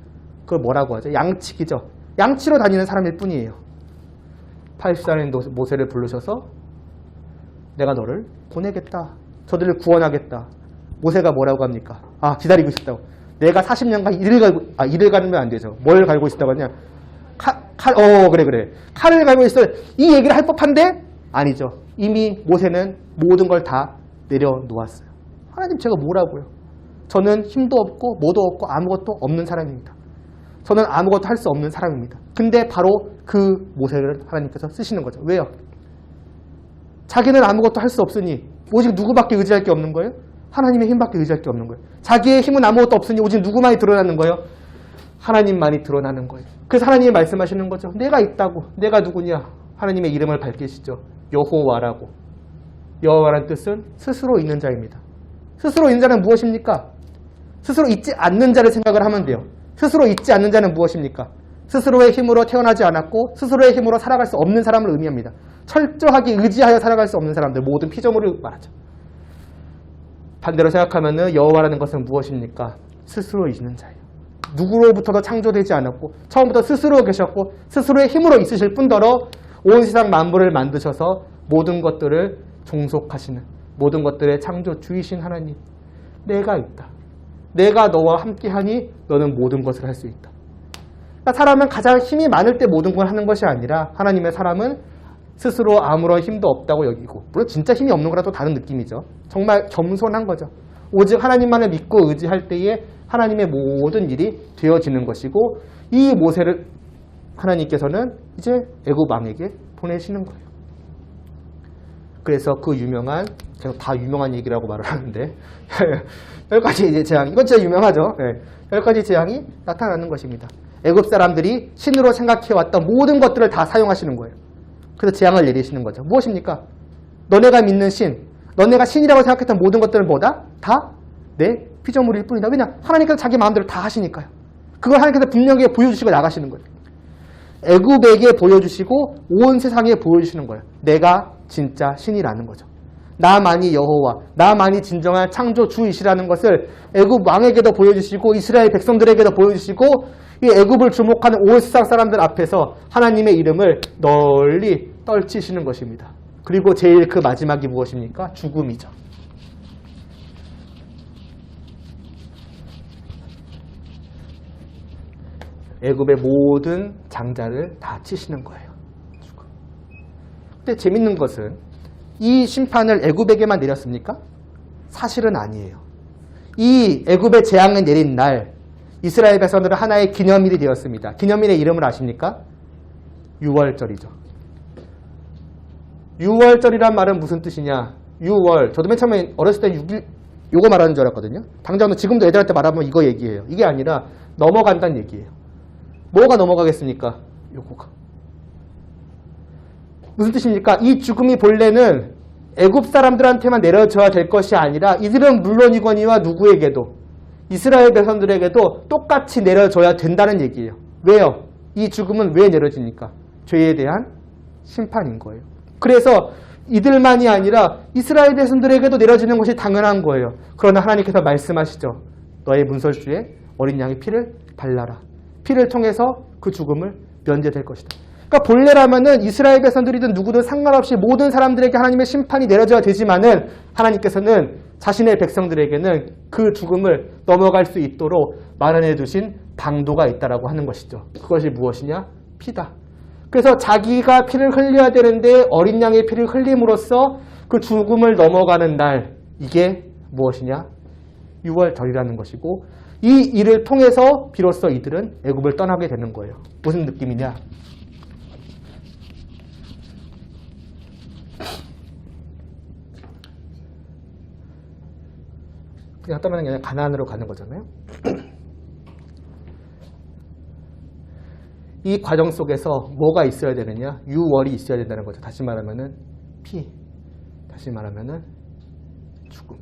그걸 뭐라고 하죠? 양치기죠. 양치로 다니는 사람일 뿐이에요. 80살인 모세를 부르셔서 내가 너를 보내겠다. 저들을 구원하겠다. 모세가 뭐라고 합니까? 아, 기다리고 있었다고. 내가 40년간 이를 갈면 안 되죠. 뭘 갈고 있었다고 하냐? 그래. 칼을 갈고 있어. 이 얘기를 할 법한데? 아니죠. 이미 모세는 모든 걸 다 내려놓았어요. 하나님, 제가 뭐라고요? 저는 힘도 없고 뭐도 없고 아무것도 없는 사람입니다. 저는 아무것도 할 수 없는 사람입니다. 근데 바로 그 모세를 하나님께서 쓰시는 거죠. 왜요? 자기는 아무것도 할 수 없으니 오직 누구밖에 의지할 게 없는 거예요? 하나님의 힘밖에 의지할 게 없는 거예요. 자기의 힘은 아무것도 없으니 오직 누구만이 드러나는 거예요? 하나님만이 드러나는 거예요. 그래서 하나님이 말씀하시는 거죠. 내가 있다고. 내가 누구냐? 하나님의 이름을 밝히시죠. 여호와라고. 여호와라는 뜻은 스스로 있는 자입니다. 스스로 있는 자는 무엇입니까? 스스로 있지 않는 자를 생각을 하면 돼요. 스스로 있지 않는 자는 무엇입니까? 스스로의 힘으로 태어나지 않았고 스스로의 힘으로 살아갈 수 없는 사람을 의미합니다. 철저하게 의지하여 살아갈 수 없는 사람들, 모든 피조물을 말하죠. 반대로 생각하면 여호와라는 것은 무엇입니까? 스스로 있는 자예요. 누구로부터도 창조되지 않았고 처음부터 스스로 계셨고 스스로의 힘으로 있으실 뿐더러 온 세상 만물을 만드셔서 모든 것들을 종속하시는, 모든 것들의 창조주이신 하나님. 내가 있다. 내가 너와 함께하니 너는 모든 것을 할 수 있다. 그러니까 사람은 가장 힘이 많을 때 모든 걸 하는 것이 아니라 하나님의 사람은 스스로 아무런 힘도 없다고 여기고, 물론 진짜 힘이 없는 거랑 또 다른 느낌이죠. 정말 겸손한 거죠. 오직 하나님만을 믿고 의지할 때에 하나님의 모든 일이 되어지는 것이고, 이 모세를 하나님께서는 이제 애굽 왕에게 보내시는 거예요. 그래서 그 유명한, 제가 다 유명한 얘기라고 말을 하는데 10가지 이제 재앙, 이건 진짜 유명하죠. 10가지 재앙이 나타나는 것입니다. 애굽 사람들이 신으로 생각해왔던 모든 것들을 다 사용하시는 거예요. 그래서 재앙을 내리시는 거죠. 무엇입니까? 너네가 믿는 신, 너네가 신이라고 생각했던 모든 것들은 뭐다? 다 내 피조물일 뿐이다. 왜냐? 하나님께서 자기 마음대로 다 하시니까요. 그걸 하나님께서 분명히 보여주시고 나가시는 거예요. 애굽에게 보여주시고 온 세상에 보여주시는 거예요. 내가 진짜 신이라는 거죠. 나만이 여호와, 나만이 진정한 창조주이시라는 것을 애굽 왕에게도 보여주시고 이스라엘 백성들에게도 보여주시고 이 애굽을 주목하는 온 세상 사람들 앞에서 하나님의 이름을 널리 떨치시는 것입니다. 그리고 제일 그 마지막이 무엇입니까? 죽음이죠. 애굽의 모든 장자를 다 치시는 거예요. 죽음. 근데 재밌는 것은 이 심판을 애굽에게만 내렸습니까? 사실은 아니에요. 이 애굽의 재앙을 내린 날 이스라엘 백성들은 하나의 기념일이 되었습니다. 기념일의 이름을 아십니까? 유월절이죠. 유월절이란 말은 무슨 뜻이냐? 유월. 저도 맨 처음에 어렸을 때 6일 요거 말하는 줄 알았거든요. 당장은 지금도 애들한테 말하면 이거 얘기해요. 이게 아니라 넘어간다는 얘기예요. 뭐가 넘어가겠습니까? 요거가. 무슨 뜻입니까? 이 죽음이 본래는 애굽 사람들한테만 내려져야 될 것이 아니라 이들은 물론이거니와 누구에게도 이스라엘 백성들에게도 똑같이 내려져야 된다는 얘기예요. 왜요? 이 죽음은 왜 내려집니까? 죄에 대한 심판인 거예요. 그래서 이들만이 아니라 이스라엘 백성들에게도 내려지는 것이 당연한 거예요. 그러나 하나님께서 말씀하시죠. 너의 문설주에 어린 양의 피를 발라라. 피를 통해서 그 죽음을 면제될 것이다. 그러니까 본래라면은 이스라엘 백성들이든 누구든 상관없이 모든 사람들에게 하나님의 심판이 내려져야 되지만은 하나님께서는 자신의 백성들에게는 그 죽음을 넘어갈 수 있도록 마련해 두신 방도가 있다라고 하는 것이죠. 그것이 무엇이냐? 피다. 그래서 자기가 피를 흘려야 되는데 어린 양의 피를 흘림으로써 그 죽음을 넘어가는 날, 이게 무엇이냐? 유월절이라는 것이고 이 일을 통해서 비로소 이들은 애굽을 떠나게 되는 거예요. 무슨 느낌이냐? 그냥 떠나는 게 아니라 가나안으로 가는 거잖아요. 이 과정 속에서 뭐가 있어야 되느냐? 유월이 있어야 된다는 거죠. 다시 말하면은 피, 다시 말하면은 죽음.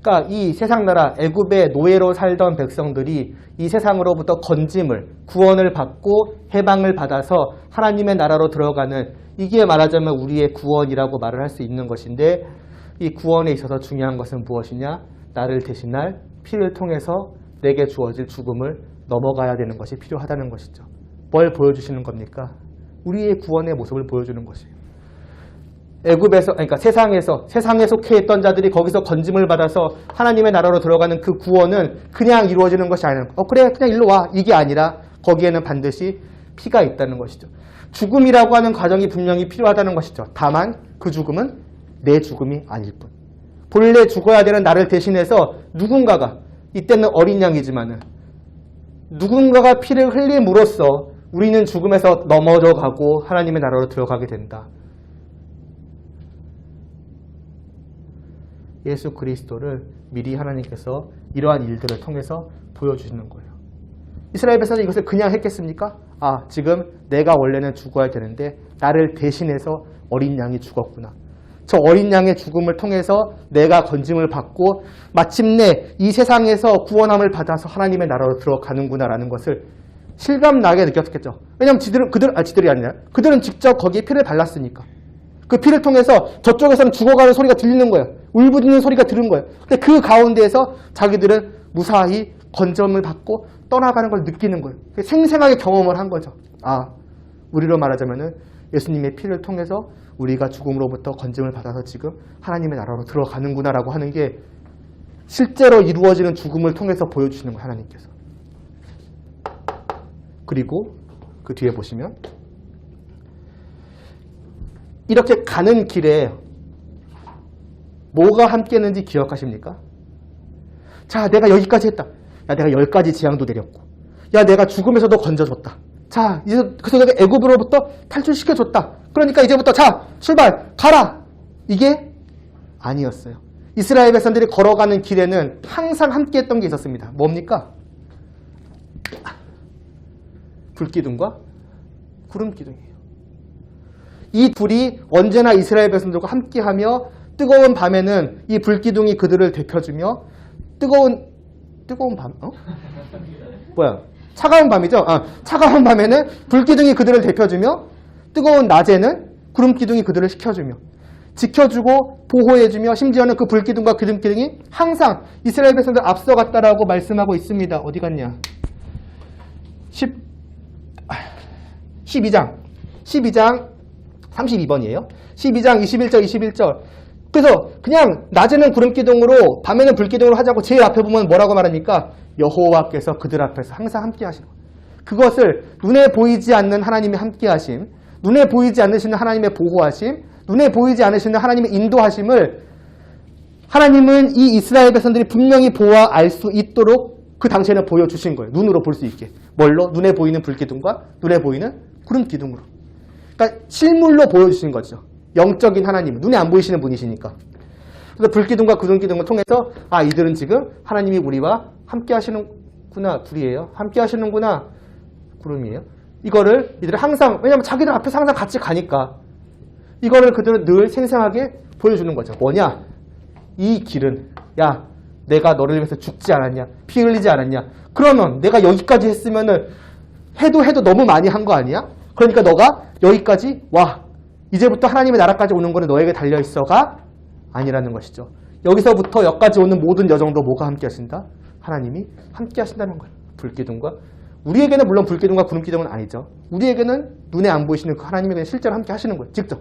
그러니까 이 세상 나라 애굽의 노예로 살던 백성들이 이 세상으로부터 건짐을 구원을 받고 해방을 받아서 하나님의 나라로 들어가는 이게 말하자면 우리의 구원이라고 말을 할 수 있는 것인데 이 구원에 있어서 중요한 것은 무엇이냐? 나를 대신할 피를 통해서 내게 주어질 죽음을 넘어가야 되는 것이 필요하다는 것이죠. 뭘 보여주시는 겁니까? 우리의 구원의 모습을 보여주는 것이에요. 애굽에서 그러니까 세상에 속해 있던 자들이 거기서 건짐을 받아서 하나님의 나라로 들어가는 그 구원은 그냥 이루어지는 것이 아니라 그래 그냥 일로 와 이게 아니라 거기에는 반드시 피가 있다는 것이죠. 죽음이라고 하는 과정이 분명히 필요하다는 것이죠. 다만 그 죽음은 내 죽음이 아닐 뿐. 본래 죽어야 되는 나를 대신해서 누군가가 이때는 어린 양이지만은 누군가가 피를 흘림으로써 우리는 죽음에서 넘어져 가고 하나님의 나라로 들어가게 된다. 예수 그리스도를 미리 하나님께서 이러한 일들을 통해서 보여주시는 거예요. 이스라엘 백성은 이것을 그냥 했겠습니까? 아, 지금 내가 원래는 죽어야 되는데 나를 대신해서 어린 양이 죽었구나. 저 어린 양의 죽음을 통해서 내가 건짐을 받고 마침내 이 세상에서 구원함을 받아서 하나님의 나라로 들어가는구나라는 것을 실감나게 느꼈겠죠. 왜냐하면 그들은 직접 거기에 피를 발랐으니까. 그 피를 통해서 저쪽에서는 죽어가는 소리가 들리는 거예요. 울부짖는 소리가 들은 거예요. 근데 그 가운데에서 자기들은 무사히 건짐을 받고 떠나가는 걸 느끼는 거예요. 생생하게 경험을 한 거죠. 아, 우리로 말하자면은 예수님의 피를 통해서 우리가 죽음으로부터 건짐을 받아서 지금 하나님의 나라로 들어가는구나라고 하는 게 실제로 이루어지는 죽음을 통해서 보여주시는 거예요. 하나님께서. 그리고 그 뒤에 보시면 이렇게 가는 길에 뭐가 함께했는지 기억하십니까? 자, 내가 여기까지 했다. 야, 내가 10가지 재앙도 내렸고. 야, 내가 죽음에서도 건져줬다. 자, 이제 그래서 내가 애굽으로부터 탈출시켜줬다. 그러니까 이제부터 자, 출발, 가라. 이게 아니었어요. 이스라엘 백성들이 걸어가는 길에는 항상 함께했던 게 있었습니다. 뭡니까? 불기둥과 구름기둥이에요. 이 둘이 언제나 이스라엘 백성들과 함께하며 뜨거운 밤에는 이 불기둥이 그들을 데펴주며 뜨거운 밤? 차가운 밤이죠? 차가운 밤에는 불기둥이 그들을 데펴주며 뜨거운 낮에는 구름기둥이 그들을 식혀주며 지켜주고 보호해주며 심지어는 그 불기둥과 구름기둥이 항상 이스라엘 백성들 앞서갔다라고 말씀하고 있습니다. 어디 갔냐? 12장 32번이에요. 12장 21절. 그래서 그냥 낮에는 구름기둥으로 밤에는 불기둥으로 하자고 제일 앞에 보면 뭐라고 말합니까? 여호와께서 그들 앞에서 항상 함께 하시는 거예요. 그것을 눈에 보이지 않는 하나님의 함께 하심, 눈에 보이지 않으시는 하나님의 보호하심, 눈에 보이지 않으시는 하나님의 인도하심을 하나님은 이 이스라엘 백성들이 분명히 보아 알 수 있도록 그 당시에는 보여주신 거예요. 눈으로 볼 수 있게. 뭘로? 눈에 보이는 불기둥과 눈에 보이는 구름기둥으로. 그러니까 실물로 보여주신 거죠. 영적인 하나님, 눈에 안 보이시는 분이시니까. 그래서 불기둥과 구름기둥을 통해서 아, 이들은 지금 하나님이 우리와 함께 하시는구나. 둘이에요. 함께 하시는구나. 구름이에요. 이거를 이들은 항상, 왜냐하면 자기들 앞에서 항상 같이 가니까 이거를 그들은 늘 생생하게 보여주는 거죠. 뭐냐? 이 길은 야, 내가 너를 위해서 죽지 않았냐? 피 흘리지 않았냐? 그러면 내가 여기까지 했으면은 해도 너무 많이 한 거 아니야? 그러니까 너가 여기까지 와. 이제부터 하나님의 나라까지 오는 거는 너에게 달려있어가 아니라는 것이죠. 여기서부터 여기까지 오는 모든 여정도 뭐가 함께 하신다? 하나님이 함께 하신다는 거예요. 불기둥과 우리에게는 물론 불기둥과 구름기둥은 아니죠. 우리에게는 눈에 안 보이시는 그 하나님이 그냥 실제로 함께 하시는 거예요. 직접.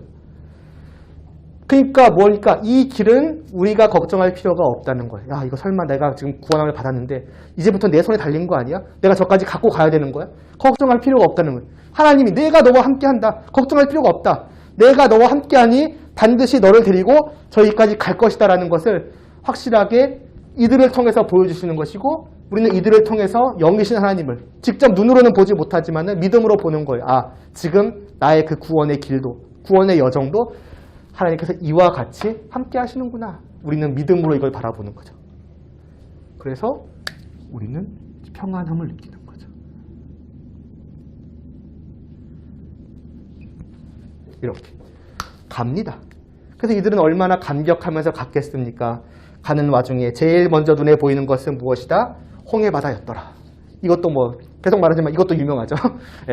그러니까 뭐니까 이 길은 우리가 걱정할 필요가 없다는 거예요. 야, 이거 설마 내가 지금 구원함을 받았는데 이제부터 내 손에 달린 거 아니야? 내가 저까지 갖고 가야 되는 거야? 걱정할 필요가 없다는 거예요. 하나님이 내가 너와 함께한다. 걱정할 필요가 없다. 내가 너와 함께하니 반드시 너를 데리고 저기까지 갈 것이다라는 것을 확실하게 이들을 통해서 보여주시는 것이고 우리는 이들을 통해서 영이신 하나님을 직접 눈으로는 보지 못하지만 믿음으로 보는 거예요. 아, 지금 나의 그 구원의 길도 구원의 여정도 하나님께서 이와 같이 함께 하시는구나. 우리는 믿음으로 이걸 바라보는 거죠. 그래서 우리는 평안함을 느끼는 거죠. 이렇게 갑니다. 그래서 이들은 얼마나 감격하면서 갔겠습니까? 가는 와중에 제일 먼저 눈에 보이는 것은 무엇이다? 홍해바다였더라. 이것도 뭐 계속 말하지만 이것도 유명하죠.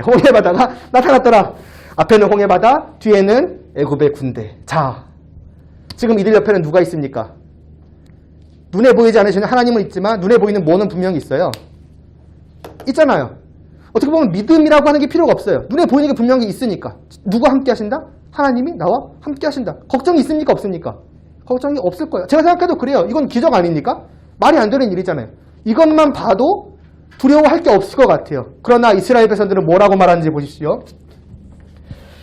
홍해바다가 나타났더라. 앞에는 홍해바다, 뒤에는 애굽의 군대. 자, 지금 이들 옆에는 누가 있습니까? 눈에 보이지 않으시는 하나님은 있지만 눈에 보이는 뭐는 분명히 있어요. 있잖아요. 어떻게 보면 믿음이라고 하는 게 필요가 없어요. 눈에 보이는 게 분명히 있으니까. 누가 함께 하신다? 하나님이 나와 함께 하신다. 걱정이 있습니까? 없습니까? 걱정이 없을 거예요. 제가 생각해도 그래요. 이건 기적 아닙니까? 말이 안 되는 일이잖아요. 이것만 봐도 두려워할 게 없을 것 같아요. 그러나 이스라엘 백성들은 뭐라고 말하는지 보십시오.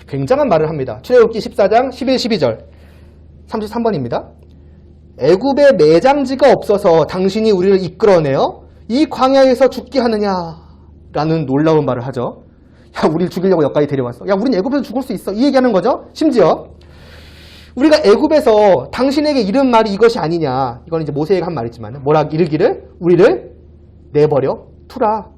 굉장한 말을 합니다. 출애굽기 14장 11, 12절 33번입니다. 애굽에 매장지가 없어서 당신이 우리를 이끌어내어 이 광야에서 죽게 하느냐라는 놀라운 말을 하죠. 야, 우리를 죽이려고 여기까지 데려왔어. 야, 우린 애굽에서 죽을 수 있어. 이 얘기하는 거죠. 심지어 우리가 애굽에서 당신에게 이른 말이 이것이 아니냐. 이건 이제 모세에게 한 말이지만 뭐라 이르기를 우리를 내버려 두라.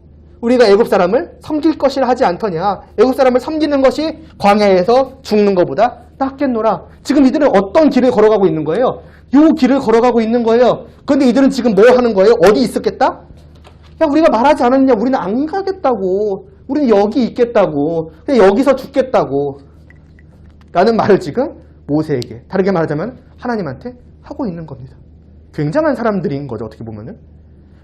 우리가 애굽 사람을 섬길 것이라 하지 않더냐. 애굽 사람을 섬기는 것이 광야에서 죽는 것보다 낫겠노라. 지금 이들은 어떤 길을 걸어가고 있는 거예요? 요 길을 걸어가고 있는 거예요. 그런데 이들은 지금 뭐 하는 거예요? 어디 있었겠다? 야, 우리가 말하지 않았냐? 우리는 안 가겠다고. 우리는 여기 있겠다고. 그냥 여기서 죽겠다고. 라는 말을 지금 모세에게, 다르게 말하자면 하나님한테 하고 있는 겁니다. 굉장한 사람들인 거죠, 어떻게 보면은.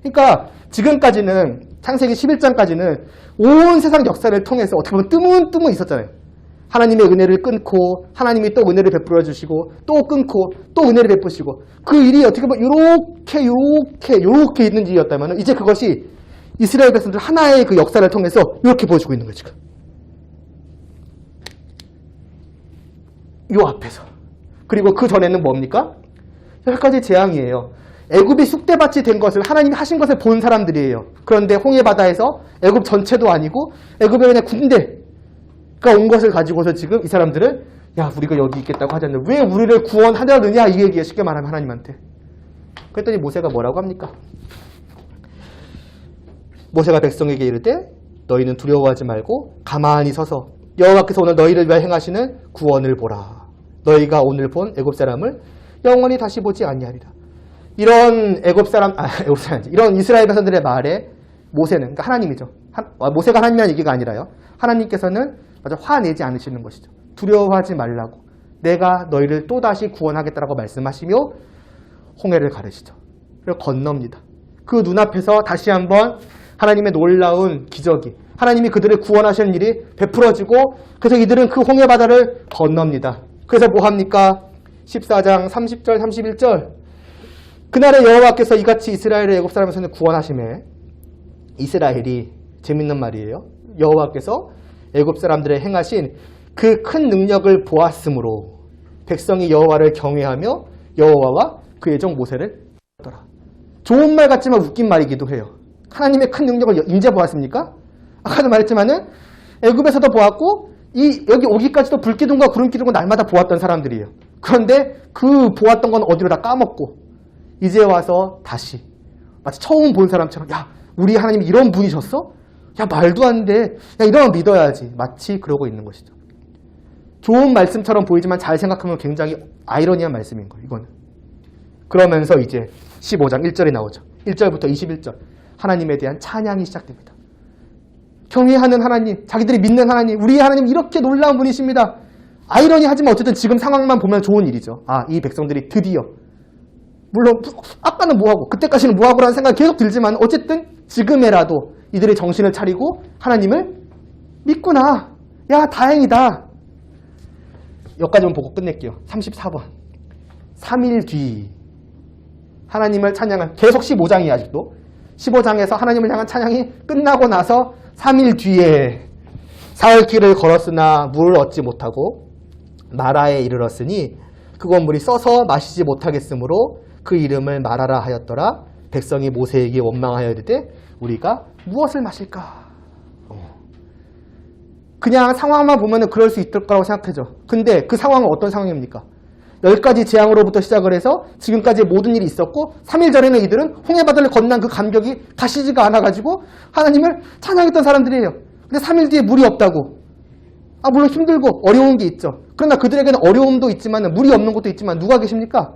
그러니까 지금까지는 창세기 11장까지는 온 세상 역사를 통해서 어떻게 보면 뜨문뜨문 있었잖아요. 하나님의 은혜를 끊고 하나님이 또 은혜를 베풀어 주시고 또 끊고 또 은혜를 베푸시고 그 일이 어떻게 보면 요렇게 있는 일이었다면 이제 그것이 이스라엘 백성들 하나의 그 역사를 통해서 이렇게 보여주고 있는 거예요. 지금 요 앞에서. 그리고 그 전에는 뭡니까? 10가지 재앙이에요. 애굽이 쑥대밭이 된 것을 하나님이 하신 것을 본 사람들이에요. 그런데 홍해바다에서 애굽 전체도 아니고 애굽의 그냥 군대가 온 것을 가지고서 지금 이 사람들은 야, 우리가 여기 있겠다고 하지 않냐. 왜 우리를 구원하려느냐 이 얘기에 쉽게 말하면 하나님한테. 그랬더니 모세가 뭐라고 합니까? 모세가 백성에게 이르되 너희는 두려워하지 말고 가만히 서서 여호와께서 오늘 너희를 위하여 행하시는 구원을 보라. 너희가 오늘 본 애굽 사람을 영원히 다시 보지 아니하리라. 이런 이런 이스라엘 백성들의 말에 모세는, 그러니까 하나님이죠. 모세가 하나님이라는 얘기가 아니라요. 하나님께서는 화내지 않으시는 것이죠. 두려워하지 말라고. 내가 너희를 또다시 구원하겠다라고 말씀하시며 홍해를 가르시죠. 그리고 건넙니다. 그 눈앞에서 다시 한번 하나님의 놀라운 기적이, 하나님이 그들을 구원하시는 일이 베풀어지고 그래서 이들은 그 홍해바다를 건넙니다. 그래서 뭐 합니까? 14장 30절 31절 그날에 여호와께서 이같이 이스라엘을 애굽 사람의 손에 구원하심에 이스라엘이 재밌는 말이에요. 여호와께서 애굽 사람들의 행하신 그 큰 능력을 보았으므로 백성이 여호와를 경외하며 여호와와 그의 종 모세를 따르더라. 좋은 말 같지만 웃긴 말이기도 해요. 하나님의 큰 능력을 인제 보았습니까? 아까도 말했지만은 애굽에서도 보았고 여기 오기까지도 불기둥과 구름기둥을 날마다 보았던 사람들이에요. 그런데 그 보았던 건 어디로 다 까먹고 이제 와서 다시 마치 처음 본 사람처럼 야, 우리 하나님이 이런 분이셨어? 야, 말도 안 돼. 야, 이러면 믿어야지. 마치 그러고 있는 것이죠. 좋은 말씀처럼 보이지만 잘 생각하면 굉장히 아이러니한 말씀인 거예요. 이거는. 그러면서 이제 15장 1절이 나오죠. 1절부터 21절 하나님에 대한 찬양이 시작됩니다. 경외하는 하나님, 자기들이 믿는 하나님, 우리 하나님 이렇게 놀라운 분이십니다. 아이러니하지만 어쨌든 지금 상황만 보면 좋은 일이죠. 아, 이 백성들이 드디어 물론 아까는 뭐하고 그때까지는 뭐하고라는 생각이 계속 들지만 어쨌든 지금에라도 이들이 정신을 차리고 하나님을 믿구나. 야, 다행이다. 여기까지만 보고 끝낼게요. 34번 3일 뒤 하나님을 찬양한, 계속 15장이 아직도 15장에서 하나님을 향한 찬양이 끝나고 나서 3일 뒤에 사흘 길을 걸었으나 물을 얻지 못하고 마라에 이르렀으니 그 건물이 써서 마시지 못하겠으므로 그 이름을 마라라 하였더라. 백성이 모세에게 원망하여 이르되 우리가 무엇을 마실까? 그냥 상황만 보면 그럴 수 있을 거라고 생각하죠. 근데 그 상황은 어떤 상황입니까? 10가지 재앙으로부터 시작을 해서 지금까지 모든 일이 있었고 3일 전에는 이들은 홍해바다를 건넌 그 감격이 가시지가 않아가지고 하나님을 찬양했던 사람들이에요. 근데 3일 뒤에 물이 없다고. 물론 힘들고 어려운 게 있죠. 그러나 그들에게는 어려움도 있지만 물이 없는 것도 있지만 누가 계십니까?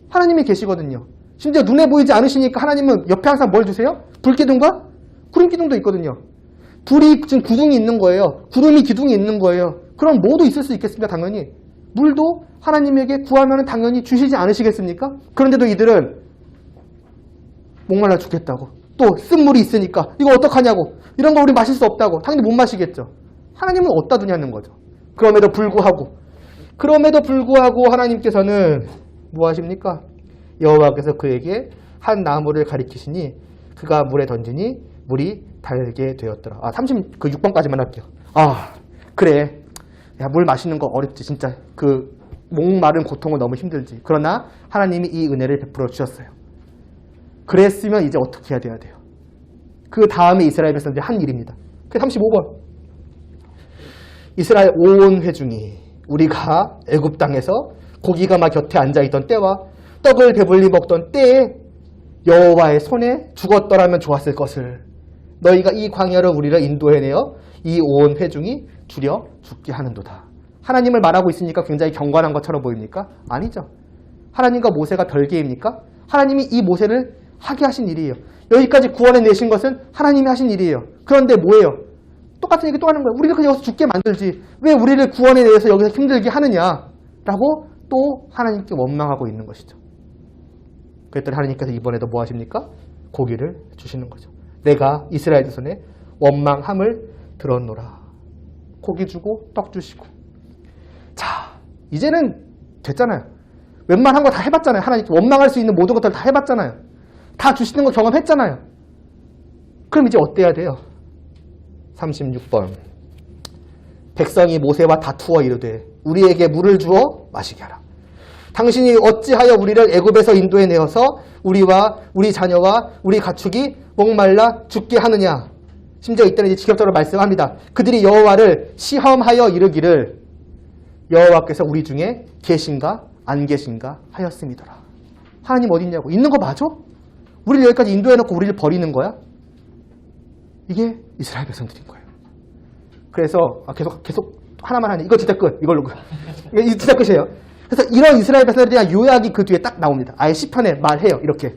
하나님이 계시거든요. 심지어 눈에 보이지 않으시니까 하나님은 옆에 항상 뭘 주세요? 불기둥과 구름기둥도 있거든요. 불이 지금 기둥이 있는 거예요. 구름이 기둥이 있는 거예요. 그럼 뭐도 있을 수 있겠습니까? 당연히. 물도 하나님에게 구하면 당연히 주시지 않으시겠습니까? 그런데도 이들은 목말라 죽겠다고. 또 쓴물이 있으니까 이거 어떡하냐고. 이런 거 우리 마실 수 없다고. 당연히 못 마시겠죠. 하나님은 어디다 두냐는 거죠. 그럼에도 불구하고 하나님께서는 뭐 하십니까? 여호와께서 그에게 한 나무를 가리키시니 그가 물에 던지니 물이 달게 되었더라. 36번까지만 할게요. 그래. 야, 물 마시는 거 어렵지. 진짜 그 목마른 고통은 너무 힘들지. 그러나 하나님이 이 은혜를 베풀어 주셨어요. 그랬으면 이제 어떻게 해야 돼요? 그 다음에 이스라엘 백성들이 한 일입니다. 그게 35번. 이스라엘 온 회중이 우리가 애굽 땅에서 고기가 막 곁에 앉아있던 때와 떡을 배불리 먹던 때에 여호와의 손에 죽었더라면 좋았을 것을 너희가 이 광야로 우리를 인도해내어 이 온 회중이 줄여 죽게 하는도다. 하나님을 말하고 있으니까 굉장히 경건한 것처럼 보입니까? 아니죠. 하나님과 모세가 별개입니까? 하나님이 이 모세를 하게 하신 일이에요. 여기까지 구원해 내신 것은 하나님이 하신 일이에요. 그런데 뭐예요? 똑같은 얘기 또 하는 거예요. 우리를 그냥 여기서 죽게 만들지. 왜 우리를 구원해 내서 여기서 힘들게 하느냐라고 또 하나님께 원망하고 있는 것이죠. 그랬더니 하나님께서 이번에도 뭐 하십니까? 고기를 주시는 거죠. 내가 이스라엘 손에 원망함을 들었노라. 고기 주고 떡 주시고. 자, 이제는 됐잖아요. 웬만한 거 다 해봤잖아요. 하나님께 원망할 수 있는 모든 것들 다 해봤잖아요. 다 주시는 거 경험했잖아요. 그럼 이제 어때야 돼요? 36번. 백성이 모세와 다투어 이르되 우리에게 물을 주어 마시게 하라. 당신이 어찌하여 우리를 애굽에서 인도해 내어서 우리와 우리 자녀와 우리 가축이 목말라 죽게 하느냐. 심지어 이때는 이제 직접적으로 말씀합니다. 그들이 여호와를 시험하여 이르기를 여호와께서 우리 중에 계신가 안 계신가 하였음이더라. 하나님 어디 있냐고. 있는 거 맞아? 우리를 여기까지 인도해놓고 우리를 버리는 거야? 이게 이스라엘 백성들인 거예요. 그래서 계속 하나만 하네. 이거 진짜 끝. 이걸로 끝. 이거 진짜 끝이에요. 그래서 이런 이스라엘 백성들에 대한 요약이 그 뒤에 딱 나옵니다. 아예 시편에 말해요. 이렇게.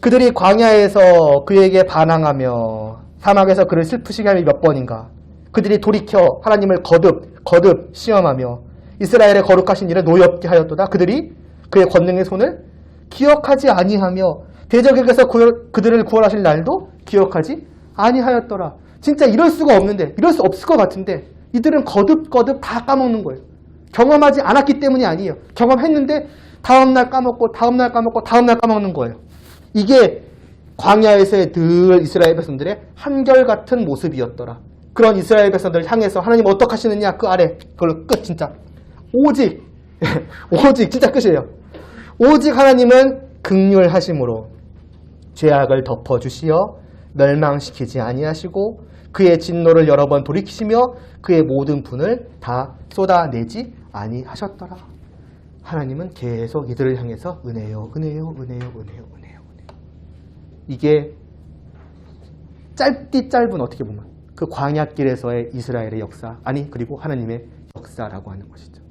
그들이 광야에서 그에게 반항하며 사막에서 그를 슬프시게 하며 몇 번인가. 그들이 돌이켜 하나님을 거듭 시험하며 이스라엘의 거룩하신 일을 노엽게 하였도다. 그들이 그의 권능의 손을 기억하지 아니하며 대적에게서 그들을 구원하실 날도 기억하지 아니하였더라. 진짜 이럴 수가 없는데, 이럴 수 없을 것 같은데 이들은 거듭 다 까먹는 거예요. 경험하지 않았기 때문이 아니에요. 경험했는데 다음날 까먹고 다음날 까먹는 거예요. 이게 광야에서의 늘 이스라엘 백성들의 한결같은 모습이었더라. 그런 이스라엘 백성들을 향해서 하나님 어떡하시느냐 그 아래 그걸로 끝. 진짜 오직 진짜 끝이에요. 오직 하나님은 긍휼하심으로 죄악을 덮어주시어 멸망시키지 아니하시고 그의 진노를 여러 번 돌이키시며 그의 모든 분을 다 쏟아내지 아니하셨더라. 하나님은 계속 이들을 향해서 은혜요. 이게 짧은 어떻게 보면 그 광야길에서의 이스라엘의 역사, 그리고 하나님의 역사라고 하는 것이죠.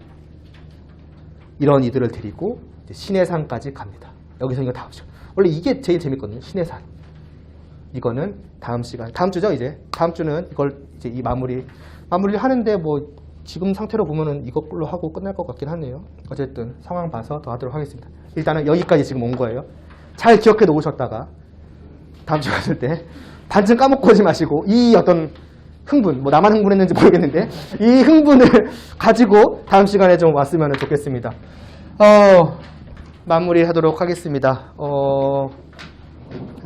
이런 이들을 데리고 이제 시내산까지 갑니다. 여기서 이거 다 합시다. 원래 이게 제일 재밌거든요. 시내산. 이거는 다음 주죠. 이제 다음 주는 이걸 이제 이 마무리를 하는데 뭐 지금 상태로 보면은 이걸로 하고 끝날 것 같긴 하네요. 어쨌든 상황 봐서 더 하도록 하겠습니다. 일단은 여기까지 지금 온 거예요. 잘 기억해 놓으셨다가 다음 주 갔을 때 반쯤 까먹고 오지 마시고 이 어떤 흥분, 뭐 나만 흥분했는지 모르겠는데 이 흥분을 가지고 다음 시간에 좀 왔으면 좋겠습니다. 마무리하도록 하겠습니다.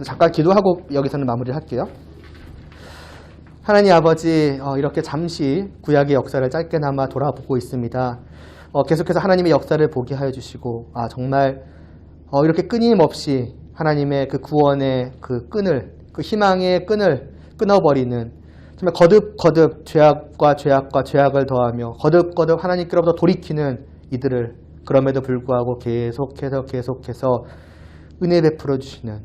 잠깐 기도하고 여기서는 마무리를 할게요. 하나님 아버지, 이렇게 잠시 구약의 역사를 짧게나마 돌아보고 있습니다. 계속해서 하나님의 역사를 보게 하여 주시고, 정말 이렇게 끊임없이 하나님의 그 구원의 그 끈을, 그 희망의 끈을 끊어버리는, 정말 거듭 죄악과 죄악을 더하며 거듭 하나님께로부터 돌이키는 이들을, 그럼에도 불구하고 계속해서 은혜 베풀어 주시는,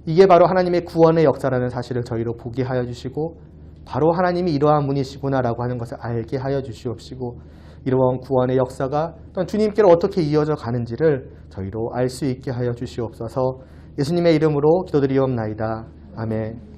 이게 바로 하나님의 구원의 역사라는 사실을 저희로 보게 하여 주시고 바로 하나님이 이러한 분이시구나라고 하는 것을 알게 하여 주시옵시고, 이러한 구원의 역사가 또한 주님께로 어떻게 이어져 가는지를 저희로 알 수 있게 하여 주시옵소서. 예수님의 이름으로 기도드리옵나이다. 아멘.